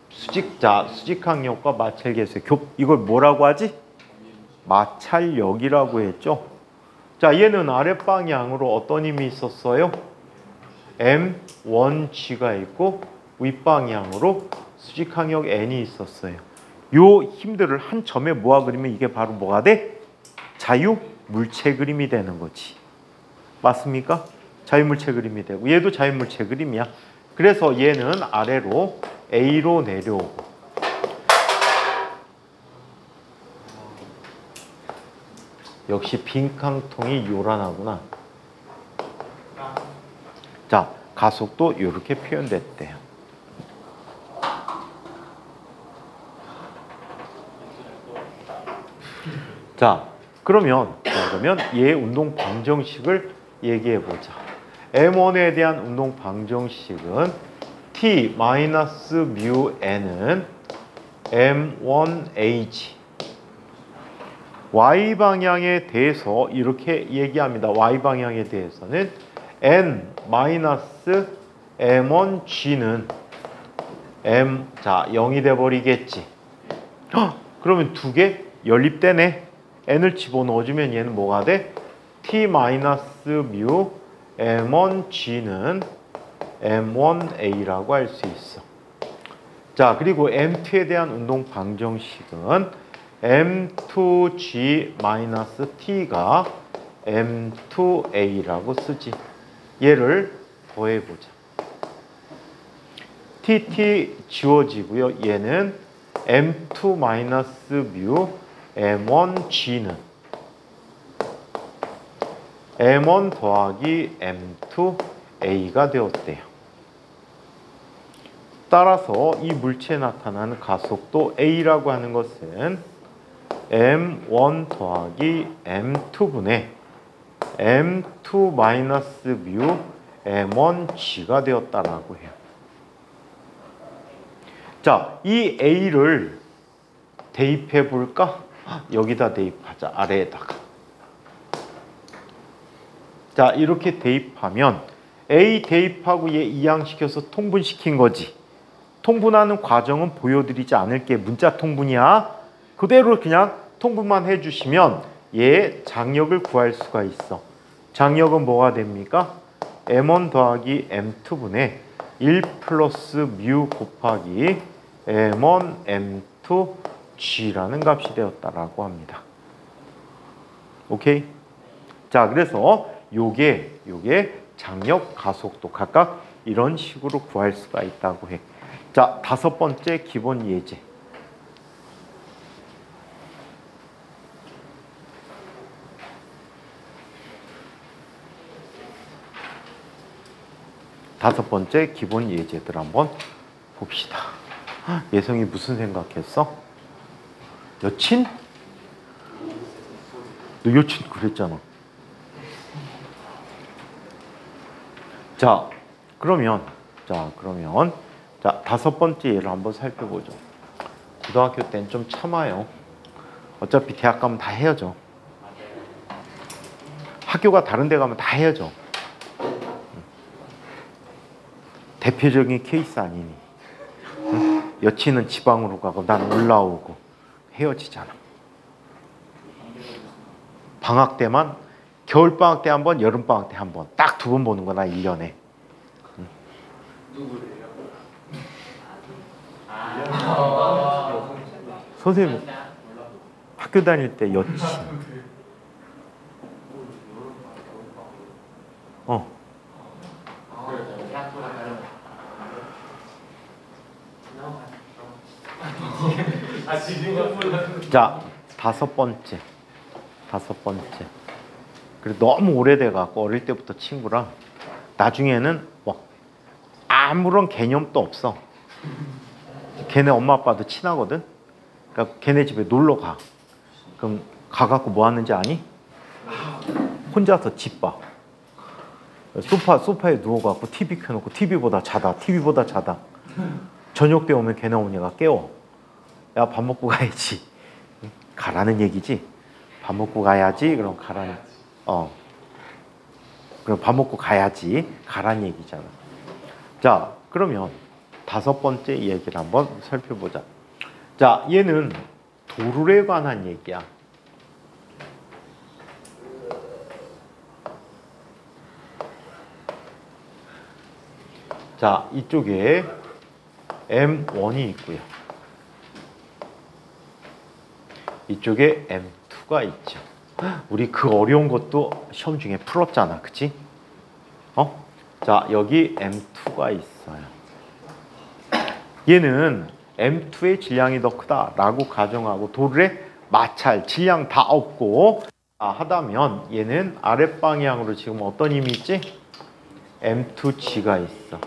수직자, 수직항력과 마찰계수의 이걸 뭐라고 하지? 마찰력이라고 했죠. 자, 얘는 아랫방향으로 어떤 힘이 있었어요? M1G가 있고 윗방향으로 수직항력 N이 있었어요. 요 힘들을 한 점에 모아 그리면 이게 바로 뭐가 돼? 자유물체 그림이 되는 거지. 맞습니까? 자유물체 그림이 되고 얘도 자유물체 그림이야. 그래서 얘는 아래로 A로 내려오고 역시 빈깡통이 요란하구나. 자, 가속도 이렇게 표현됐대요. 자, 그러면 얘 운동 방정식을 얘기해 보자. M1에 대한 운동 방정식은 T-μN은 M1H Y방향에 대해서 이렇게 얘기합니다. Y방향에 대해서는 N-M1G는 자, 0이 돼버리겠지. 그러면 두 개 연립되네. N을 집어넣어주면 얘는 뭐가 돼? T-μ M1G는 M1A라고 할 수 있어. 자, 그리고 M2에 대한 운동 방정식은 M2G-T가 M2A라고 쓰지. 얘를 더해보자. TT 지워지고요. 얘는 M2-μ M1G는 M1 더하기 M2A가 되었대요. 따라서 이 물체에 나타나는 가속도 A라고 하는 것은 M1 더하기 M2분의 M2-μ M1G가 되었다라고 해요. 자, 이 A를 대입해 볼까? 여기다 대입하자. 아래에다가. 자, 이렇게 대입하면 A 대입하고 얘 이항시켜서 통분시킨 거지. 통분하는 과정은 보여드리지 않을게. 문자 통분이야. 그대로 그냥 통분만 해주시면 얘 장력을 구할 수가 있어. 장력은 뭐가 됩니까? M1 더하기 M2분의 1 플러스 뮤 곱하기 M1 M2G라는 값이 되었다라고 합니다. 오케이? 자, 그래서 요게 장력, 가속도 각각 이런 식으로 구할 수가 있다고 해. 자, 다섯 번째 기본 예제. 다섯 번째 기본 예제들 한번 봅시다. 예성이 무슨 생각했어? 여친? 너 여친 그랬잖아. 자, 그러면 다섯 번째 예를 한번 살펴보죠. 고등학교 때는 좀 참아요. 어차피 대학 가면 다 헤어져. 학교가 다른 데 가면 다 헤어져. 대표적인 케이스 아니니. 응? 여친은 지방으로 가고 난 올라오고 헤어지잖아. 방학 때만 겨울방학 때 한 번, 여름방학 때 한 번. 딱 2번 보는 거나 1년에. 응. 누구래요? 선생님 학교 다닐 때 여친. 자, 다섯 번째. 그래 너무 오래돼 갖고 어릴 때부터 친구랑 나중에는 뭐 아무런 개념도 없어. 걔네 엄마 아빠도 친하거든. 그러니까 걔네 집에 놀러 가. 그럼 가갖고 뭐 하는지 아니? 혼자서 집 봐. 소파에 누워갖고 TV 켜놓고 TV보다 자다. 저녁 때 오면 걔네 어머니가 깨워. 야, 밥 먹고 가야지. 가라는 얘기지. 밥 먹고 가야지. 그럼 가라는. 그럼 밥 먹고 가야지. 가라는 얘기잖아. 자, 그러면 5번째 얘기를 한번 살펴보자. 자, 얘는 도룰에 관한 얘기야. 자, 이쪽에 M1이 있고요. 이쪽에 M2가 있죠. 우리 그 어려운 것도 시험 중에 풀었잖아. 그치? 자, 여기 M2가 있어요. 얘는 M2의 질량이 더 크다라고 가정하고 도룰에 마찰, 질량 다 없고 하다면 얘는 아랫방향으로 지금 어떤 힘이 있지? M2G가 있어.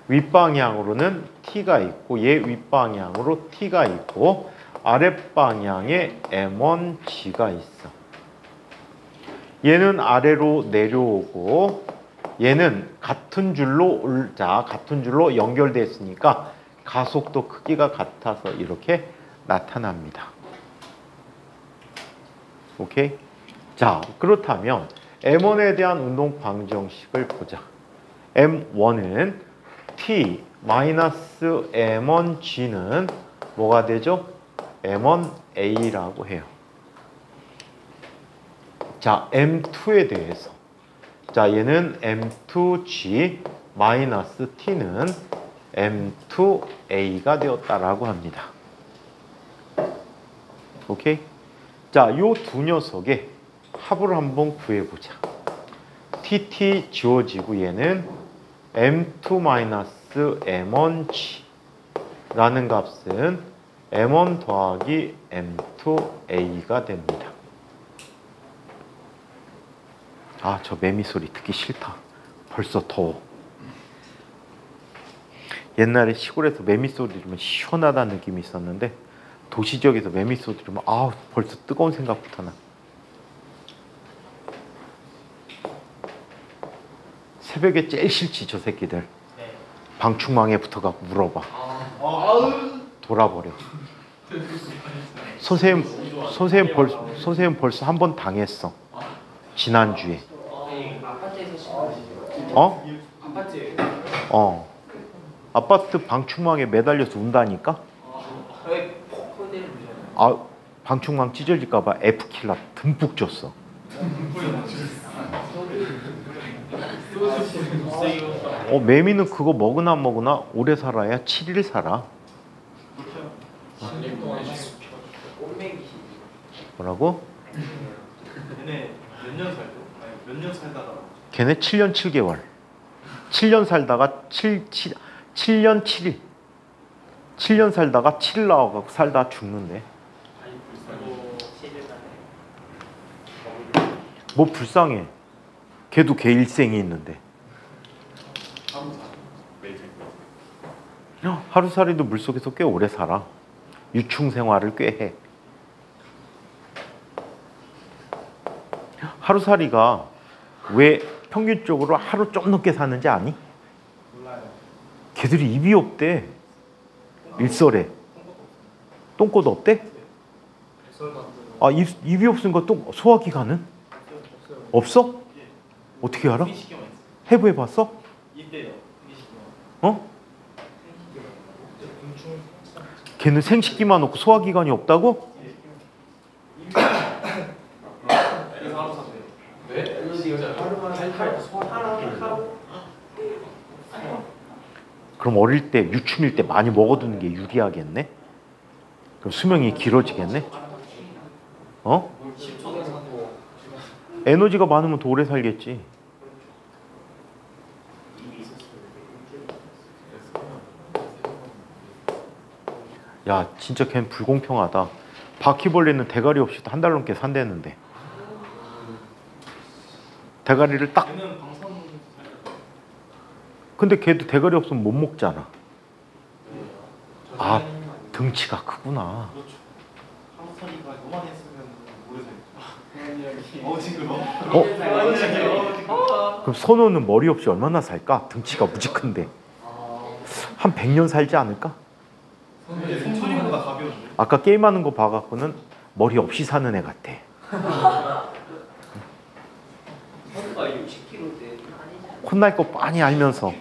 윗방향으로는 T가 있고 얘 윗방향으로 T가 있고 아랫방향에 M1G가 있어. 얘는 아래로 내려오고 얘는 같은 줄로 같은 줄로 연결되어 있으니까 가속도 크기가 같아서 이렇게 나타납니다. 오케이? 자, 그렇다면 M1에 대한 운동 방정식을 보자. M1은 T-M1G는 뭐가 되죠? M1A라고 해요. 자, M2에 대해서. 자, 얘는 M2G 마이너스 T는 M2A가 되었다라고 합니다. 오케이? 자, 요 두 녀석의 합을 한번 구해보자. TT 지워지고 얘는 M2 마이너스 M1G 라는 값은 M1 더하기 M2A가 됩니다. 아, 저 매미 소리 듣기 싫다. 벌써 더워. 옛날에 시골에서 매미 소리 들으면 시원하다는 느낌이 있었는데 도시 지역에서 매미 소리 들으면 벌써 뜨거운 생각부터 나. 새벽에 제일 싫지 저 새끼들. 방충망에 붙어갖고 물어봐. 돌아버려. 선생님 벌써 한 번 당했어. 지난주에. 아파트에서 아파트. 아파트 방충망에 매달려서 운다니까? 왜 폰대를 부셔요? 방충망 찢어질까봐 F킬라 듬뿍 줬어. 매미는 그거 먹으나 오래 살아야 7일 살아. 뭐라고? 걔네 몇 년 살죠? 아니 몇 년 살다가 걔네 7년 7개월. 7년 살다가 7년 7일. 7년 살다가 7일 나와갖고 살다 죽는데. 뭐 불쌍해. 걔도 걔 일생이 있는데. 하루살이도 물속에서 꽤 오래 살아. 유충 생활을 꽤 해. 하루살이가 왜 평균적으로 하루 좀 넘게 사는지 아니? 몰라요. 걔들이 입이 없대. 일설에. 똥꼬도 없대? 아, 입이 없으니까 또 소화기관은? 없어? 어떻게 알아? 생식기만 있어요. 해부해봤어? 이때요. 생식기만. 어? 걔는 생식기만 없고 소화기관이 없다고? 그래서 하루 사세요. 네? 진짜 그럼 어릴 때 유충일 때 많이 먹어두는 게 유리하겠네? 그럼 수명이 길어지겠네? 어? 10초도 사고. 에너지가 많으면 더 오래 살겠지. 야, 진짜 걔는 불공평하다. 바퀴벌레는 대가리 없이도 한 달 넘게 산대는데. 대가리를 딱. 걔는 방사능 근데 걔도 대가리 없으면 못 먹잖아. 아, 등치가 크구나. 그렇죠. 하루살이가 요만했으면 오래 살죠. 징그러워. 그럼 선호는 머리 없이 얼마나 살까? 등치가 무지 큰데. 한 100년 살지 않을까? 생선이보다 가벼운데. 아까 게임하는 거 봐갖고는 머리 없이 사는 애 같아. 선수가 60kg대. 혼날 거 빤히 알면서.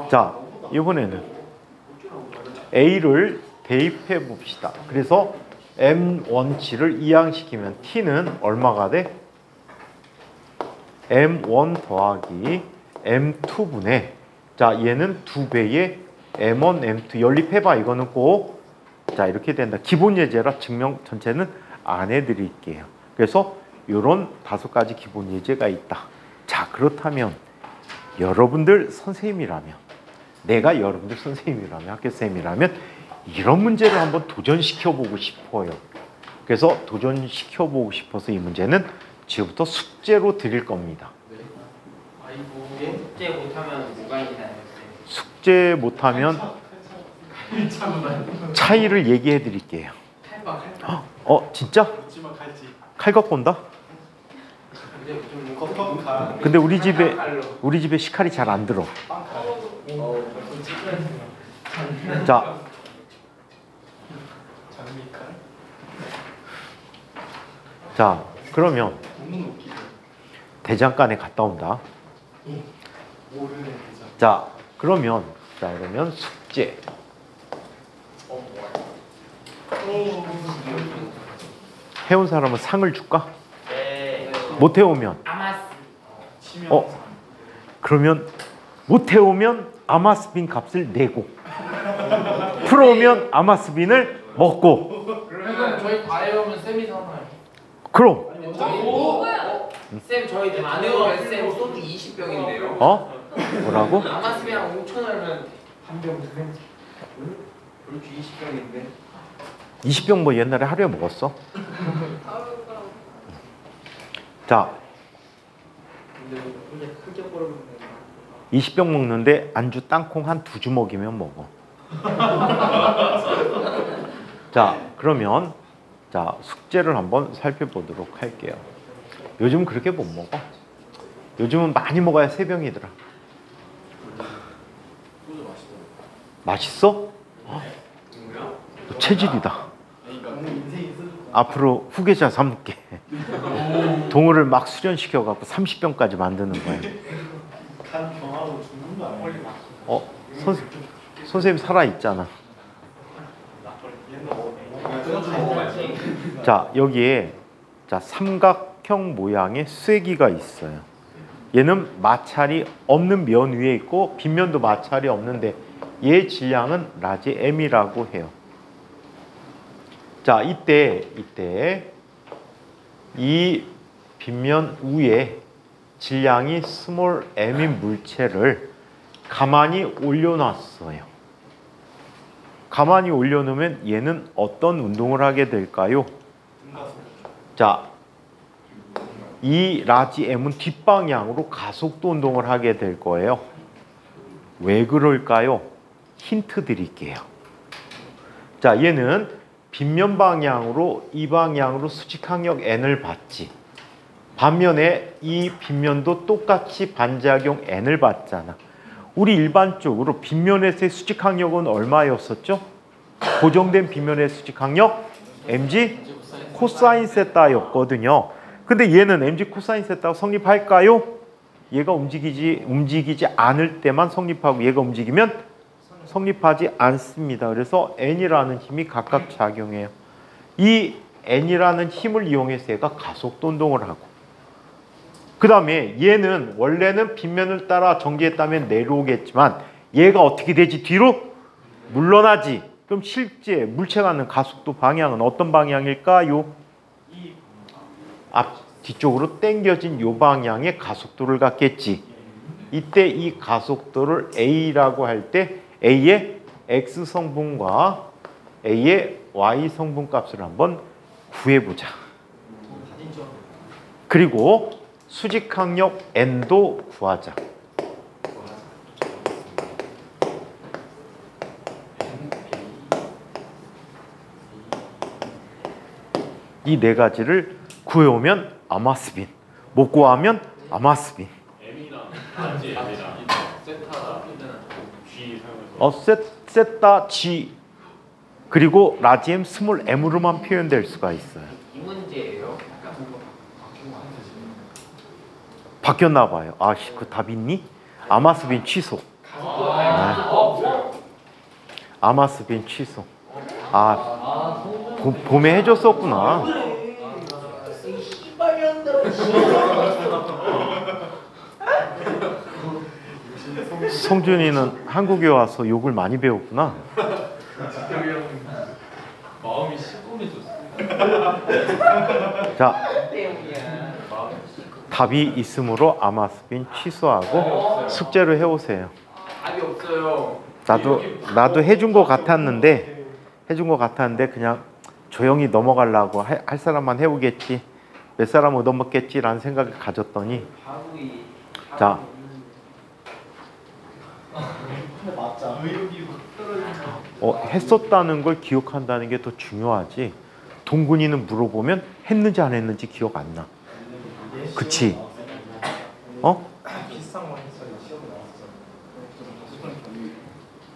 자, 이번에는 A를 대입해 봅시다. 그래서 M1치를 이항시키면 T는 얼마가 돼? M1 더하기 M2분의, 자, 얘는 2배의 M1, M2 연립해봐. 이거는 꼭, 자, 이렇게 된다. 기본 예제라 증명 전체는 안 해드릴게요. 그래서 이런 5가지 기본 예제가 있다. 자, 그렇다면 여러분들 선생님이라면, 내가 여러분들 선생님이라면, 학교쌤이라면 이런 문제를 한번 도전시켜보고 싶어요. 그래서 도전시켜보고 싶어서 이 문제는 지금부터 숙제로 드릴 겁니다. 아이고. 숙제 못하면 무관이다. 숙제 못하면 차이를 얘기해 드릴게요. 진짜? 그렇지만 갈지. 칼 갖고 온다? 근데 좀 컵컵 가. 근데 우리 집에 시칼이 잘 안 들어. 자, 장미칼. 자, 그러면 먹는 거 웃기죠. 대장간에 갔다 온다. 모르는 대장. 자, 그러면 숙제. 해온 사람은 상을 줄까? 네. 못 해오면 아마스. 치면 그러면 못 해오면 아마스빈 값을 내고 풀어오면 아마스빈을 먹고. 그러면 저희 다 해오면 쌤이 사나요? 그럼 쌤 저희 안 해오면 쌤 소주 20병인데요. 뭐라고? 아마스비랑 5,000원이면 한병 쌤. 그렇지 20병인데. 20병 뭐 옛날에 하루에 먹었어. 자, 근데 크게 벌어보면 20병 먹는데 안주 땅콩 한 2주먹이면 먹어. 자, 그러면 자, 숙제를 한번 살펴보도록 할게요. 요즘 그렇게 못 먹어. 요즘은 많이 먹어야 3병이더라. 소주 맛있어요. 맛있어? 너 체질이다. 그러니까 인생이 소주. 앞으로 후계자 삼게. 동호를 막 수련시켜갖고 30병까지 만드는 거야. 간 병하고 죽는 거 아니에요? 선생님 살아있잖아. 자, 여기에 자, 삼각형 모양의 쐐기가 있어요. 얘는 마찰이 없는 면 위에 있고 빗면도 마찰이 없는데 얘 질량은 라지 M이라고 해요. 자, 이때 이 빗면 위에 질량이 스몰 m인 물체를 가만히 올려놨어요. 가만히 올려놓으면 얘는 어떤 운동을 하게 될까요? 자, 이 라지 m은 뒷방향으로 가속도 운동을 하게 될 거예요. 왜 그럴까요? 힌트 드릴게요. 자, 얘는 빗면 방향으로 이 방향으로 수직항력 n을 받지. 반면에 이 빗면도 똑같이 반작용 n을 받잖아. 우리 일반적으로 빗면에서의 수직항력은 얼마였었죠? 고정된 빗면의 수직항력 mg 코사인 세타였거든요. 근데 얘는 mg 코사인 세타가 성립할까요? 얘가 움직이지 않을 때만 성립하고 얘가 움직이면 성립하지 않습니다. 그래서 n이라는 힘이 각각 작용해요. 이 n이라는 힘을 이용해서 얘가 가속도 운동을 하고, 그 다음에 얘는 원래는 빗면을 따라 전개했다면 내려오겠지만 얘가 어떻게 되지? 뒤로 물러나지. 그럼 실제 물체가 하는 가속도 방향은 어떤 방향일까요? 뒤쪽으로 당겨진 요 방향의 가속도를 갖겠지. 이때 이 가속도를 A라고 할 때 A의 X 성분과 A의 Y 성분 값을 한번 구해보자. 그리고 수직항력 N도 구하자. 이 네 가지를 구해오면 아마스빈, 못 구하면 아마스빈. M이랑 단지 M이랑 세타 G 사용해서 세타 G 그리고 라지 M, 스몰 M으로만 표현될 수가 있어요. 이 문제예요. 바뀌었나 봐요. 아씨, 그 답 있니? 아마스빈 취소. 아마스빈 취소. 봄에 해줬었구나. 성준이는 한국에 와서 욕을 많이 배웠구나. 마음이 시꺼매졌어. 자, 답이 있으므로 아마스빈 취소하고 숙제로 해오세요. 답이 없어요. 나도 해준 것 같았는데 그냥 조용히 넘어가려고 할 사람만 해오겠지, 몇 사람 얻어먹겠지라는 생각을 가졌더니, 자, 했었다는 걸 기억한다는 게 더 중요하지. 동근이는 물어보면 했는지 안 했는지 기억 안 나. 그치? 비슷한 거 했어요. 시험에 나왔어.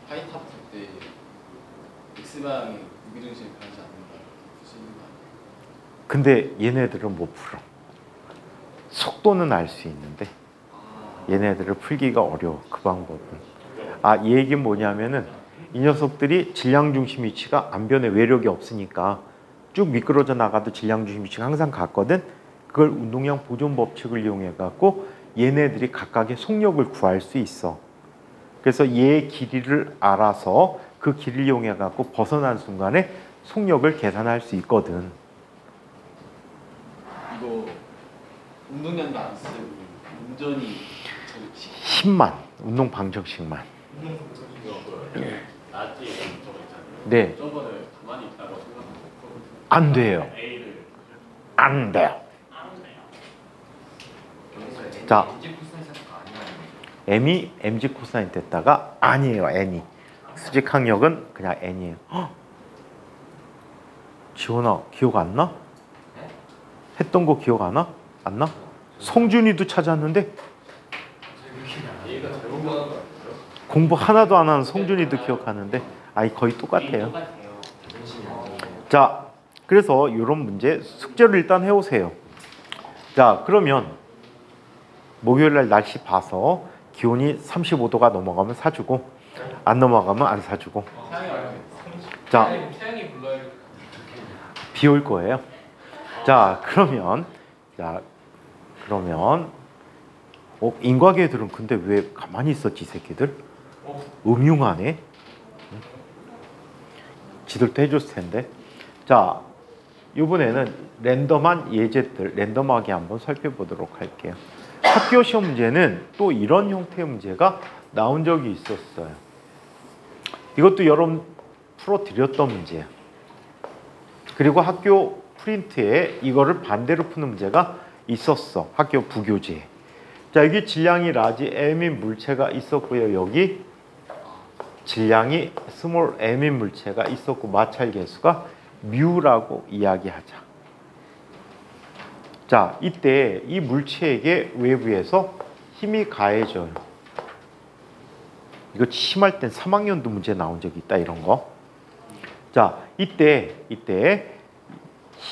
하이탑 때 X방향이 무기중심이 변하지 않는다. 근데 얘네들은 못 풀어. 속도는 알 수 있는데 얘네들을 풀기가 어려워. 그 방법은. 이 얘기는 뭐냐면은 이 녀석들이 질량 중심 위치가 안 변해. 외력이 없으니까 쭉 미끄러져 나가도 질량 중심 위치가 항상 같거든. 그걸 운동량 보존 법칙을 이용해 갖고 얘네들이 각각의 속력을 구할 수 있어. 그래서 얘의 길이를 알아서 그 길을 이용해 갖고 벗어난 순간에 속력을 계산할 수 있거든. 이거 운동량도 안 쓰고 운전이 힘만, 운동 방정식만. 나지 저거 있잖아요. 네, 저거를 가만히 있다가 생각하면 안 돼요. A를 안 돼요. 자, M이 mg 코사인 됐다가 아니에요. N이 수직항력은 그냥 N이에요. 지원아, 기억 안 나? 했던 거 기억 안 나? 안 나? 성준이도 찾았는데 공부 하나도 안 하는 성준이도 기억하는데 거의 똑같아요. 자, 그래서 이런 문제 숙제를 일단 해오세요. 자, 그러면 목요일날 날씨 봐서 기온이 35도가 넘어가면 사주고 안 넘어가면 안 사주고. 자, 태양이 불러야 비 올 거예요. 자, 그러면 인과계들은 근데 왜 가만히 있었지, 이 새끼들? 음흉하네. 지들도 해줬을 텐데. 자, 이번에는 랜덤한 예제들 랜덤하게 한번 살펴보도록 할게요. 학교 시험 문제는 또 이런 형태의 문제가 나온 적이 있었어요. 이것도 여러분 풀어드렸던 문제예요. 그리고 학교 프린트에 이거를 반대로 푸는 문제가 있었어. 학교 부교재에. 자, 여기 질량이 라지 M인 물체가 있었고요. 여기 질량이 스몰 M인 물체가 있었고 마찰 계수가 뮤라고 이야기하자. 자, 이때 이 물체에게 외부에서 힘이 가해져요. 이거 심할 땐 3학년도 문제 나온 적이 있다, 이런 거. 자, 이때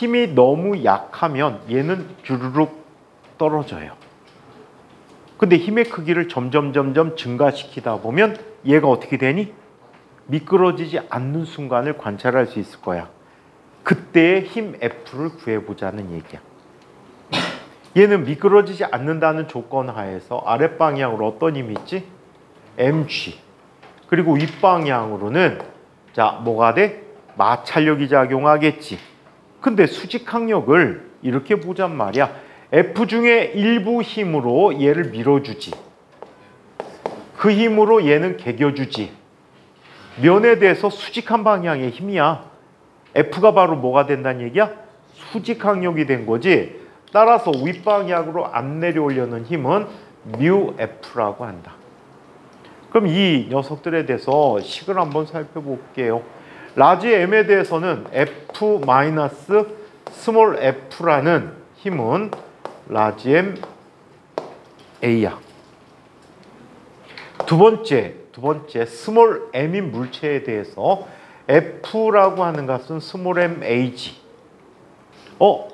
힘이 너무 약하면 얘는 주르륵 떨어져요. 근데 힘의 크기를 점점 증가시키다 보면 얘가 어떻게 되니? 미끄러지지 않는 순간을 관찰할 수 있을 거야. 그때의 힘 F를 구해보자는 얘기야. 얘는 미끄러지지 않는다는 조건 하에서 아랫방향으로 어떤 힘이 있지? mg. 그리고 윗방향으로는 자 뭐가 돼? 마찰력이 작용하겠지. 근데 수직항력을 이렇게 보잔 말이야. F 중에 일부 힘으로 얘를 밀어주지. 그 힘으로 얘는 개겨주지. 면에 대해서 수직한 방향의 힘이야. F가 바로 뭐가 된다는 얘기야? 수직항력이 된 거지. 따라서 윗방향으로 안 내려오려는 힘은 μF라고 한다. 그럼 이 녀석들에 대해서 식을 한번 살펴볼게요. 라지 M에 대해서는 F 마이너스 스몰 f라는 힘은 라지 M A야. 두 번째 스몰 m인 물체에 대해서 F라고 하는 값은 스몰 m A지.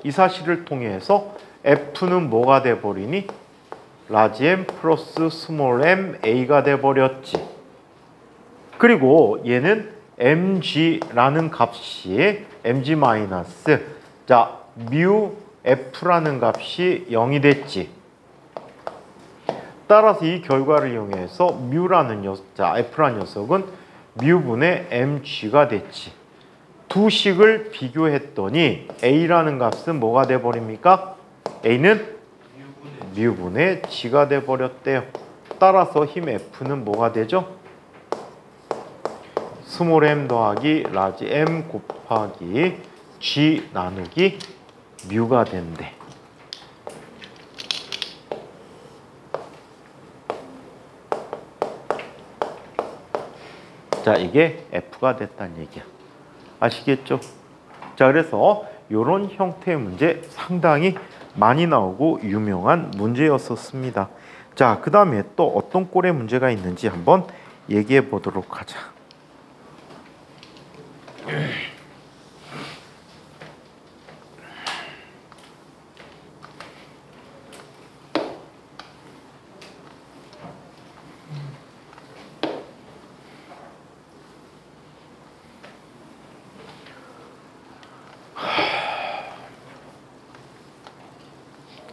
이 사실을 통해서 F는 뭐가 돼버리니? 라지 M 플러스 스몰 m A가 돼버렸지. 그리고 얘는 mg라는 값이 mg 마이너스 자 mu f라는 값이 0이 됐지. 따라서 이 결과를 이용해서 mu라는 f라는 녀석은 mu분의 mg가 됐지. 두 식을 비교했더니 a라는 값은 뭐가 돼버립니까? a는 mu분의 g가 돼버렸대요. 따라서 힘 f는 뭐가 되죠? 스몰 m 더하기 라지 m 곱하기 g 나누기 mu가 된대. 자, 이게 F가 됐다는 얘기야. 아시겠죠? 자, 그래서 이런 형태의 문제 상당히 많이 나오고 유명한 문제였었습니다. 자, 그 다음에 또 어떤 꼴의 문제가 있는지 한번 얘기해 보도록 하자.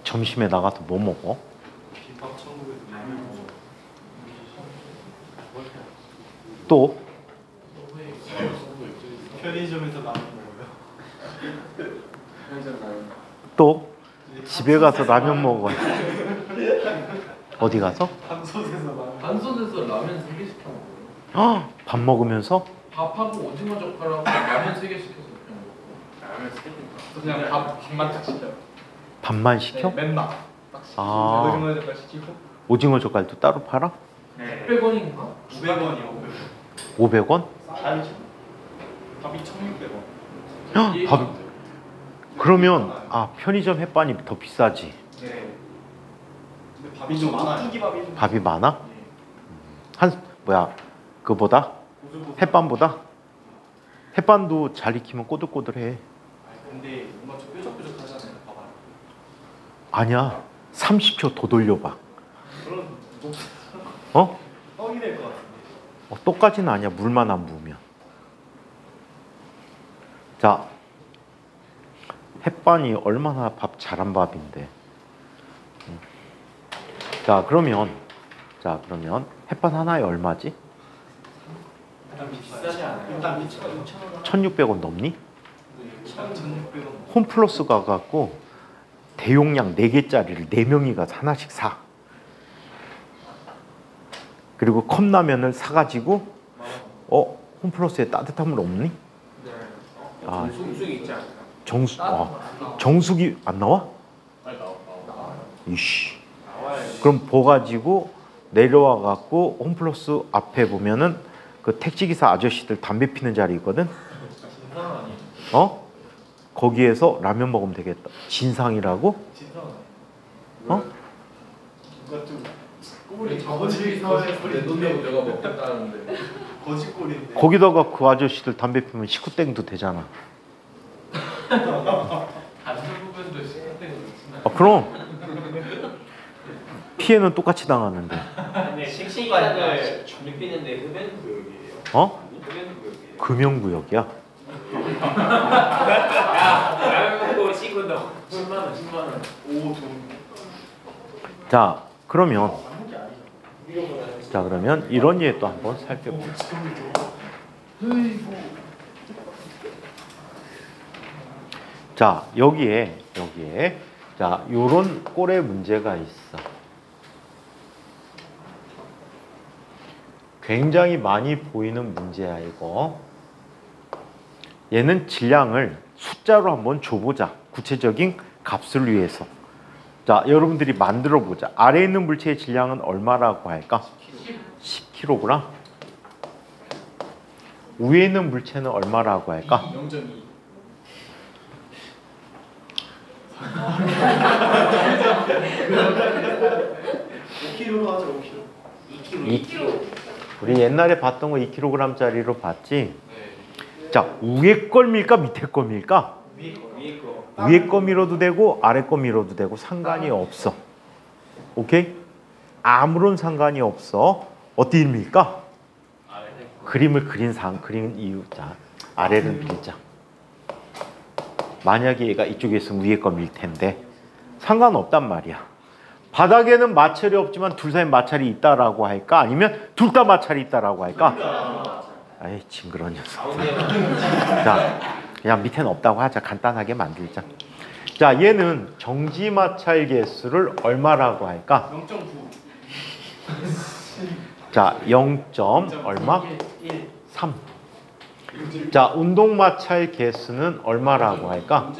점심에 나가서 뭐 먹어? 김밥 천국에서 라면 먹어. 또? 편의점에서 라면 먹어요. 또? 집에 가서 라면 먹어. 어디 가서? 한솥에서 라면. 한솥에서 라면 3개 시켜 먹어요. 밥 먹으면서? 밥하고 오징어 젓갈하고 라면 3개 시켜서 그냥 먹고. 라면 세 개. 그냥 밥만 딱 시켜요. 밥만 시켜? 네, 맨밥. 아, 오징어 젓갈 시키고. 오징어 젓갈도 따로 팔아? 네. 600원인가? 900원이요. 500원? 밥이 1,600원. 밥 그러면 편의점 햇반이 더 비싸지. 네. 근데 밥이 좀 많아요. 튀기밥이 좀. 밥이 많아? 그보다? 햇반보다? 햇반도 잘 익히면 꼬들꼬들해. 근데 뭔가 좀 뾰족뾰족하잖아요. 봐봐요. 아니야. 30초 더 돌려봐. 그런 떡이 될 것 같은데. 똑같지는 아니야. 물만 안 부으면. 자, 햇반이 얼마나 밥 잘한 밥인데. 자, 그러면 햇반 하나에 얼마지? 일단 비싸지 않아요. 일단 2,000원. 1,600원 넘니? 1,600원. 홈플러스 가갖고 대용량 4개짜리를 4명이 가서 하나씩 사. 그리고 컵라면을 사가지고 홈플러스에 따뜻한 물 없니? 네. 아, 정수기 있지 않을까? 정수기 안 나와? 빨리 나와. 이씨. 나와야지. 그럼 보가지고 내려와 갖고 홈플러스 앞에 보면은 그 택시기사 아저씨들 담배 피는 자리 있거든. 진상 아니에요? 거기에서 라면 먹으면 되겠다. 진상이라고? 진상 아니에요? 뭔가 좀 꼴이 자본주의 사회에서 내 돈 내고 내가 먹겠다는데. 거짓꼴인데. 거기다가 그 아저씨들 담배 피면 식구땡도 되잖아. 다른 부분도 시간대가 그렇지만. 그럼 피해는 똑같이 당하는데. 근데 식신관을 느끼는데 흡연 구역이에요. 어? 흡연 구역이에요. 금연구역이야. 야, 먹고 시구동 10만 원, 10만 원. 오 좋은. 자, 그러면 이런 예 또 한번 살펴보자. 자, 여기에 자, 요런 꼴의 문제가 있어. 굉장히 많이 보이는 문제야, 이거. 얘는 질량을 숫자로 한번 줘보자. 구체적인 값을 위해서. 자, 여러분들이 만들어 보자. 아래에 있는 물체의 질량은 얼마라고 할까? 10kg. 위에 있는 물체는 얼마라고 할까? 0.2. 5kg로 하죠 5kg. 2kg. 우리 옛날에 봤던 거 2kg짜리로 봤지? 네. 자, 위에 걸 밀까 밑에 걸 밀까? 위에 거. 위에 거 밀어도 되고 아래 거 밀어도 되고 상관이 없어. 오케이? 아무런 상관이 없어. 어디 밀까? 그림을 그린 이유. 자, 아래를 밀자. 만약에 얘가 이쪽에 있으면 위에 거 밀 텐데 상관없단 말이야. 바닥에는 마찰이 없지만 둘 사이에 마찰이 있다라고 할까? 아니면 둘 다 마찰이 있다라고 할까? 아이, 징그러운 녀석. 자, 그냥 밑에는 없다고 하자. 간단하게 만들자. 자, 얘는 정지 마찰 개수를 얼마라고 할까? 0.9. 자, 0. 얼마? 3. 자, 운동 마찰 개수는 얼마라고 할까?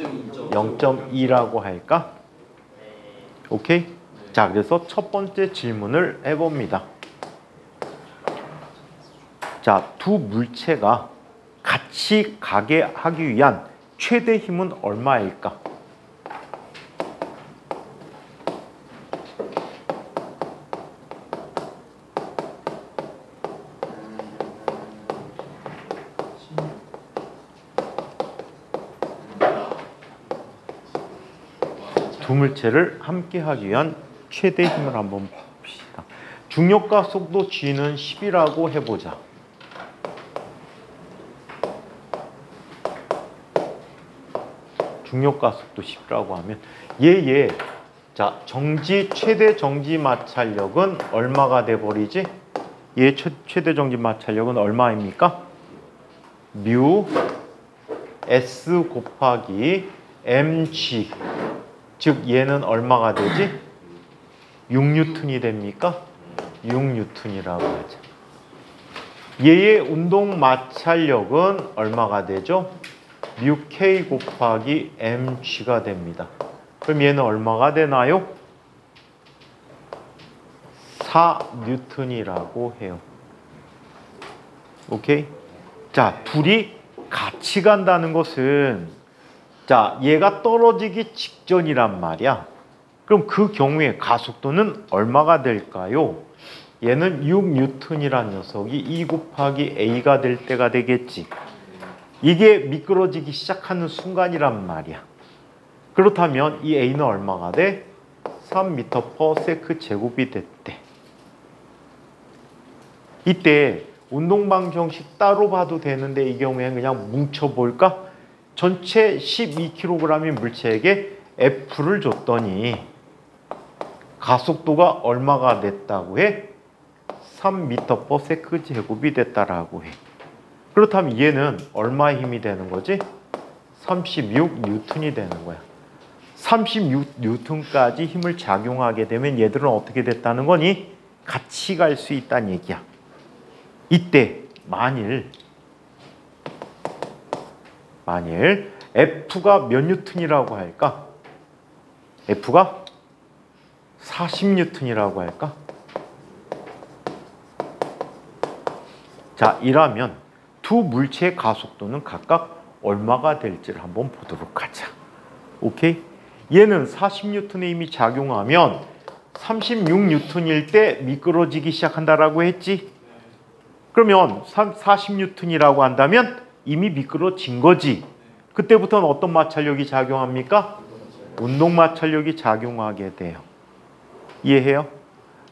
0.2라고 할까? 오케이? 자, 그래서 첫 번째 질문을 해봅니다. 자, 두 물체가 같이 가게 하기 위한 최대 힘은 얼마일까? 두 물체를 함께 하기 위한 최대 힘을 한번 봅시다. 중력과 속도 G는 10이라고 해보자. 중력과 속도 10이라고 하면 얘 자, 최대 정지 마찰력은 얼마가 돼 버리지? 얘 최대 정지 마찰력은 얼마입니까? 뮤 S 곱하기 mg. 즉 얘는 얼마가 되지? 6뉴턴이 됩니까? 6뉴턴이라고 하죠. 얘의 운동 마찰력은 얼마가 되죠? μk 곱하기 mg가 됩니다. 그럼 얘는 얼마가 되나요? 4뉴턴이라고 해요. 오케이? 자, 둘이 같이 간다는 것은 자, 얘가 떨어지기 직전이란 말이야. 그럼 그 경우에 가속도는 얼마가 될까요? 얘는 6뉴턴이란 녀석이 E 곱하기 A가 될 때가 되겠지. 이게 미끄러지기 시작하는 순간이란 말이야. 그렇다면 이 A는 얼마가 돼? 3m/s 제곱이 됐대. 이때 운동방정식 따로 봐도 되는데 이 경우에는 그냥 뭉쳐볼까? 전체 12kg인 물체에게 F를 줬더니 가속도가 얼마가 됐다고 해? 3m/s 제곱이 됐다라고 해. 그렇다면 얘는 얼마의 힘이 되는 거지? 36뉴턴이 되는 거야. 36뉴턴까지 힘을 작용하게 되면 얘들은 어떻게 됐다는 거니? 같이 갈 수 있다는 얘기야. 이때 만일 F가 몇 뉴턴이라고 할까? F가 40뉴턴이라고 할까? 자, 이라면 두 물체의 가속도는 각각 얼마가 될지를 한번 보도록 하자. 오케이? 얘는 40뉴턴의 힘이 작용하면 36뉴턴일 때 미끄러지기 시작한다라고 했지? 그러면 40뉴턴이라고 한다면 이미 미끄러진 거지. 그때부터는 어떤 마찰력이 작용합니까? 운동 마찰력이 작용하게 돼요. 이해해요?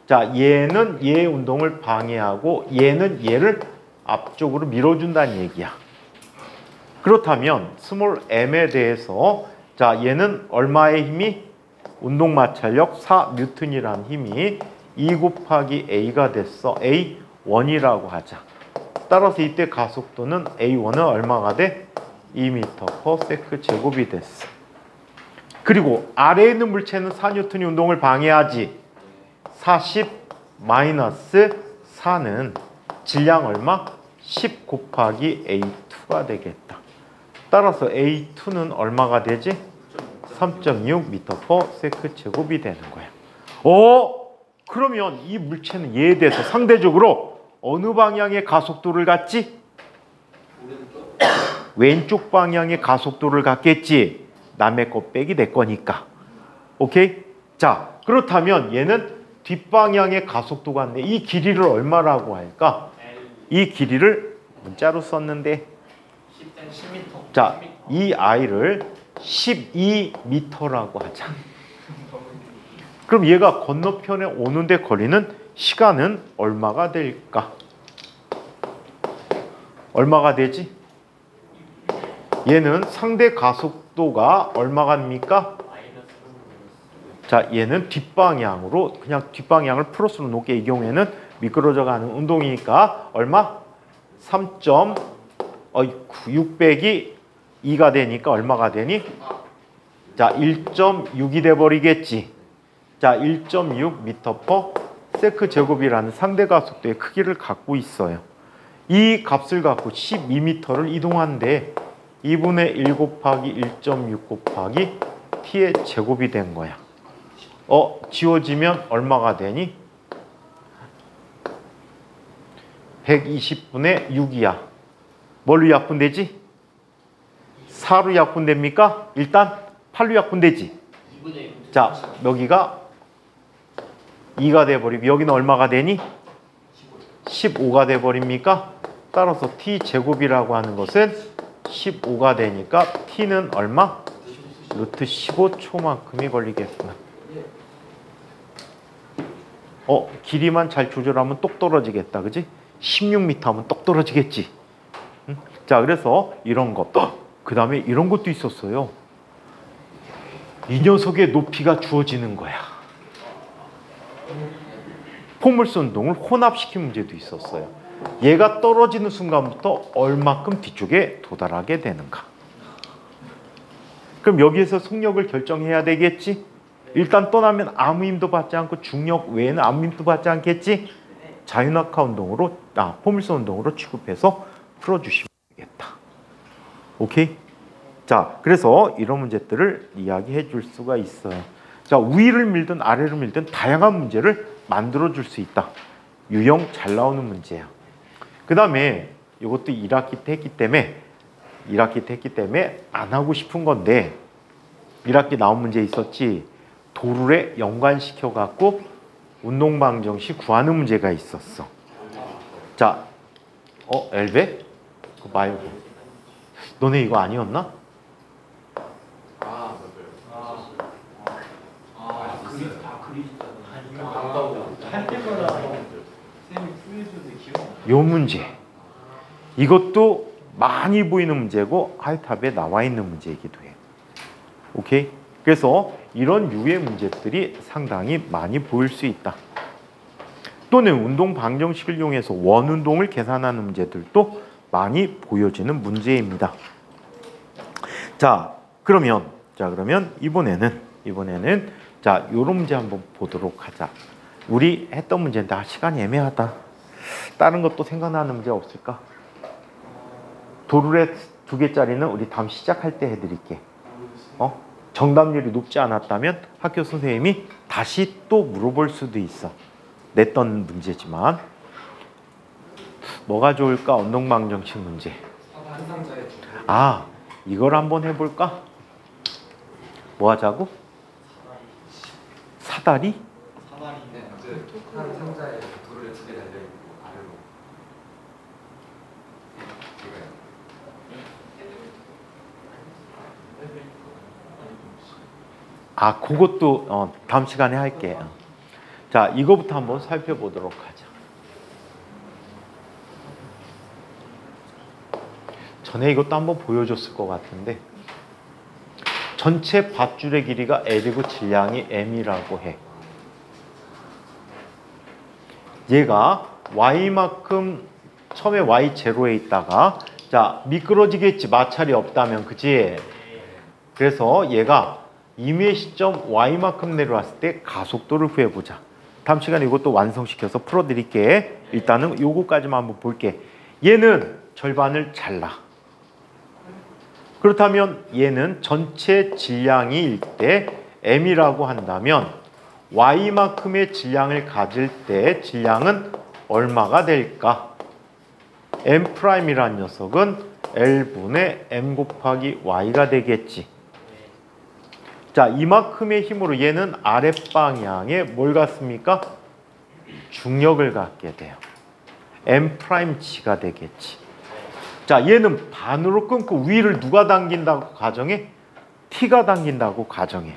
자, 얘는 얘의 운동을 방해하고 얘는 얘를 앞쪽으로 밀어준다는 얘기야. 그렇다면 스몰 m에 대해서 자, 얘는 얼마의 힘이? 운동 마찰력 4N이라는 힘이 2 곱하기 A가 됐어. A1이라고 하자. 따라서 이때 가속도는 A1은 얼마가 돼? 2m/s 제곱이 됐어. 그리고 아래에 있는 물체는 4N이 운동을 방해하지. 40-4는 질량 얼마? 10 곱하기 A2가 되겠다. 따라서 A2는 얼마가 되지? 3.6m/s 제곱이 되는 거야. 그러면 이 물체는 얘에 대해서 상대적으로 어느 방향의 가속도를 갖지? 왼쪽 방향의 가속도를 갖겠지. 남의 거 빼기 내 거니까. 오케이? 자, 그렇다면 얘는 뒷방향의 가속도가 있네. 이 길이를 얼마라고 할까? 이 길이를 문자로 썼는데 10m. 자, 이 아이를 12m라고 하자. 그럼 얘가 건너편에 오는데 걸리는 시간은 얼마가 될까? 얼마가 되지? 얘는 상대 가속도가 얼마가 됩니까? 자, 얘는 뒷방향으로 그냥 뒷방향을 플러스로 놓게 이 경우에는 미끄러져 가는 운동이니까 얼마? 3.6 빼기 2가 되니까 얼마가 되니? 자, 1.6이 돼버리겠지. 자, 1.6m/s 제곱이라는 상대 가속도의 크기를 갖고 있어요. 이 값을 갖고 12m를 이동하는데 2분의 1 곱하기 1.6 곱하기 t의 제곱이 된 거야. 지워지면 얼마가 되니? 120분의 6이야. 뭘로 약분되지? 4로 약분됩니까? 일단 8로 약분되지. 자, 여기가 2가 돼버리고 여기는 얼마가 되니? 15가 돼버립니까? 따라서 t제곱이라고 하는 것은 15가 되니까 t는 얼마? 루트 15초만큼이 걸리겠구나. 길이만 잘 조절하면 똑 떨어지겠다. 그지? 16m 하면 똑 떨어지겠지. 응? 자, 그래서 이런 것. 그 다음에 이런 것도 있었어요. 이 녀석의 높이가 주어지는 거야. 포물선 운동을 혼합시킨 문제도 있었어요. 얘가 떨어지는 순간부터 얼마큼 뒤쪽에 도달하게 되는가. 그럼 여기에서 속력을 결정해야 되겠지? 일단 떠나면 아무 힘도 받지 않고 중력 외에는 아무 힘도 받지 않겠지? 자유낙하 운동으로, 포물선 운동으로 취급해서 풀어주시면 되겠다. 오케이? 자, 그래서 이런 문제들을 이야기해 줄 수가 있어요. 자, 위를 밀든 아래를 밀든 다양한 문제를 만들어 줄 수 있다. 유형 잘 나오는 문제야. 그 다음에 이것도 1학기 때 했기 때문에 안 하고 싶은 건데 1학기 나온 문제 있었지. 도르래 연관시켜 갖고 운동방정 시 구하는 문제가 있었어. 자, 엘베? 그거 말고. 너네 이거 아니었나? 할 때마다 쌤이 풀려주는데 기억. 요 문제. 이것도 많이 보이는 문제고 하이탑에 나와 있는 문제이기도 해요. 오케이? 그래서 이런 유의 문제들이 상당히 많이 보일 수 있다. 또는 운동 방정식을 이용해서 원운동을 계산하는 문제들도 많이 보여지는 문제입니다. 자, 그러면 이번에는 자, 요런 문제 한번 보도록 하자. 우리 했던 문제인데 시간이 애매하다. 다른 것도 생각나는 문제 없을까? 도르래 2개짜리는 우리 다음 시작할 때 해드릴게. 정답률이 높지 않았다면 학교 선생님이 다시 또 물어볼 수도 있어. 냈던 문제지만. 뭐가 좋을까? 운동방정식 문제. 이걸 한번 해볼까? 뭐 하자고? 사다리? 한 상자에 도르래 2개 달려있고 아래로 이거요. 그것도 다음 시간에 할게요. 자, 이거부터 한번 살펴보도록 하죠. 전에 이것도 한번 보여줬을 것 같은데 전체 밧줄의 길이가 L이고 질량이 M이라고 해. 얘가 Y만큼 처음에 Y0에 있다가 자 미끄러지겠지. 마찰이 없다면. 그치? 그래서 얘가 임의 시점 Y만큼 내려왔을 때 가속도를 구해보자. 다음 시간에 이것도 완성시켜서 풀어드릴게. 일단은 요거까지만 한번 볼게. 얘는 절반을 잘라. 그렇다면 얘는 전체 질량일 때 M이라고 한다면 Y만큼의 질량을 가질 때 질량은 얼마가 될까? M'이라는 녀석은 L분의 M 곱하기 Y가 되겠지. 자, 이만큼의 힘으로 얘는 아랫방향에 뭘 갖습니까? 중력을 갖게 돼요. M'G가 되겠지. 자, 얘는 반으로 끊고 위를 누가 당긴다고 가정해? T가 당긴다고 가정해.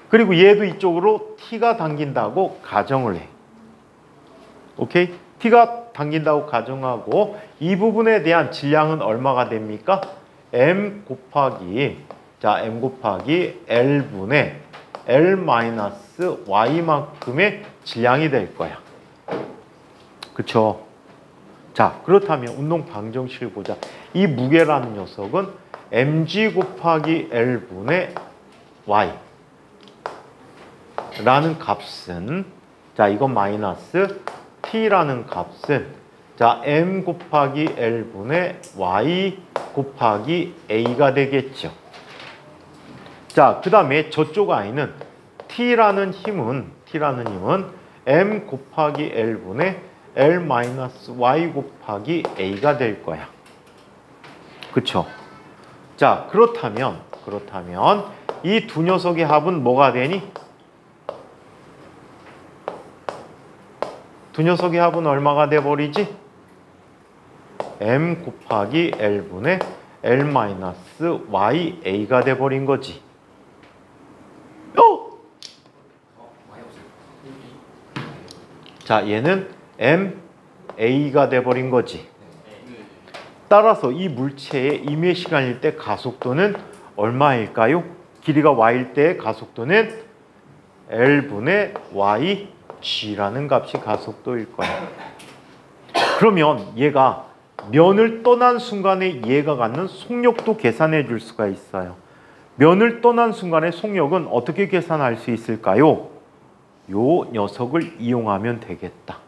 그리고 얘도 이쪽으로 T가 당긴다고 가정을 해. 오케이? T가 당긴다고 가정하고 이 부분에 대한 질량은 얼마가 됩니까? M 곱하기 L분의 L-Y만큼의 질량이 될 거야. 그쵸? 자, 그렇다면 운동 방정식을 보자. 이 무게라는 녀석은 mg 곱하기 L분의 Y 라는 값은 자, 이건 마이너스 T라는 값은 자, M 곱하기 L분의 Y 곱하기 A가 되겠죠. 자, 그 다음에 저쪽 I는 T라는 힘은 M 곱하기 L분의 L-Y 곱하기 A가 될 거야. 그쵸? 자, 그렇다면 이 두 녀석의 합은 뭐가 되니? 두 녀석의 합은 얼마가 돼버리지? M 곱하기 L분의 L-Y A가 돼버린 거지. 자, 얘는 MA가 돼버린 거지. 따라서 이 물체의 임의 시간일 때 가속도는 얼마일까요? 길이가 Y일 때 가속도는 L분의 YG라는 값이 가속도일 거야. 그러면 얘가 면을 떠난 순간에 얘가 갖는 속력도 계산해 줄 수가 있어요. 면을 떠난 순간의 속력은 어떻게 계산할 수 있을까요? 요 녀석을 이용하면 되겠다.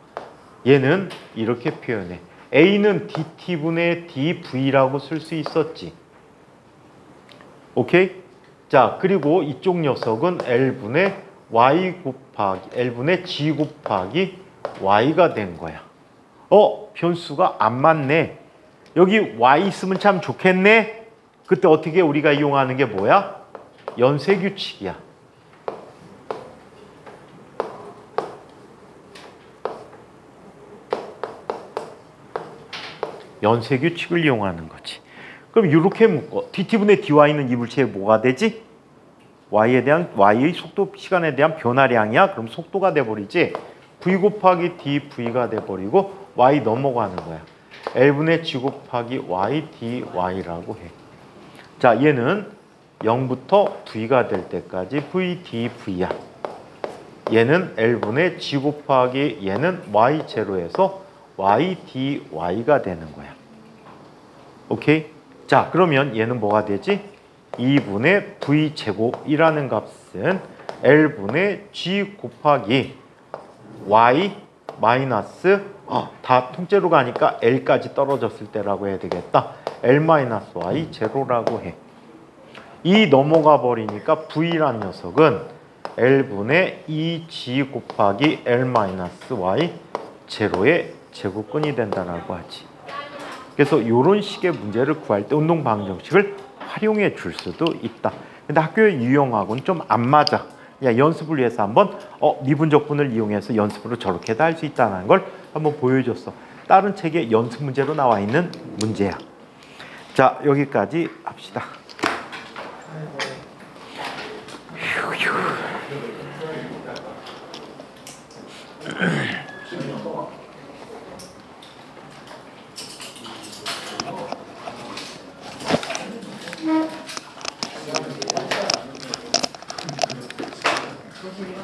얘는 이렇게 표현해. A는 dt분의 dv라고 쓸 수 있었지. 오케이? 자, 그리고 이쪽 녀석은 L분의 G 곱하기 Y가 된 거야. 변수가 안 맞네. 여기 Y 있으면 참 좋겠네. 그때 어떻게 우리가 이용하는 게 뭐야? 연쇄규칙이야. 연쇄규칙을 이용하는 거지. 그럼 이렇게 묶어. dt분의 dy는 이 물체에 뭐가 되지? Y의 속도, 시간에 대한 변화량이야. 그럼 속도가 돼버리지. v 곱하기 dv가 돼버리고 y 넘어가는 거야. L분의 g 곱하기 y dy라고 해. 자, 얘는 0부터 v가 될 때까지 v dv야. 얘는 L분의 g 곱하기 얘는 y0에서 y dy가 되는 거야. 오케이? 자, 그러면 얘는 뭐가 되지? 2분의 v제곱이라는 값은 L분의 g 곱하기 y 마이너스 다 통째로 가니까 L까지 떨어졌을 때라고 해야 되겠다. L-Y 제로라고 해. 이 넘어가 버리니까 V라는 녀석은 L분의 2g 곱하기 L-Y 제로의 제곱근이 된다라고 하지. 그래서 이런 식의 문제를 구할 때 운동 방정식을 활용해 줄 수도 있다. 근데 학교의 유형하고는 좀 안 맞아. 그냥 연습을 위해서 한번 미분적분을 이용해서 연습으로 저렇게도 할 수 있다는 걸 한번 보여줬어. 다른 책에 연습 문제로 나와 있는 문제야. 자, 여기까지 합시다. 휴. 소심이랑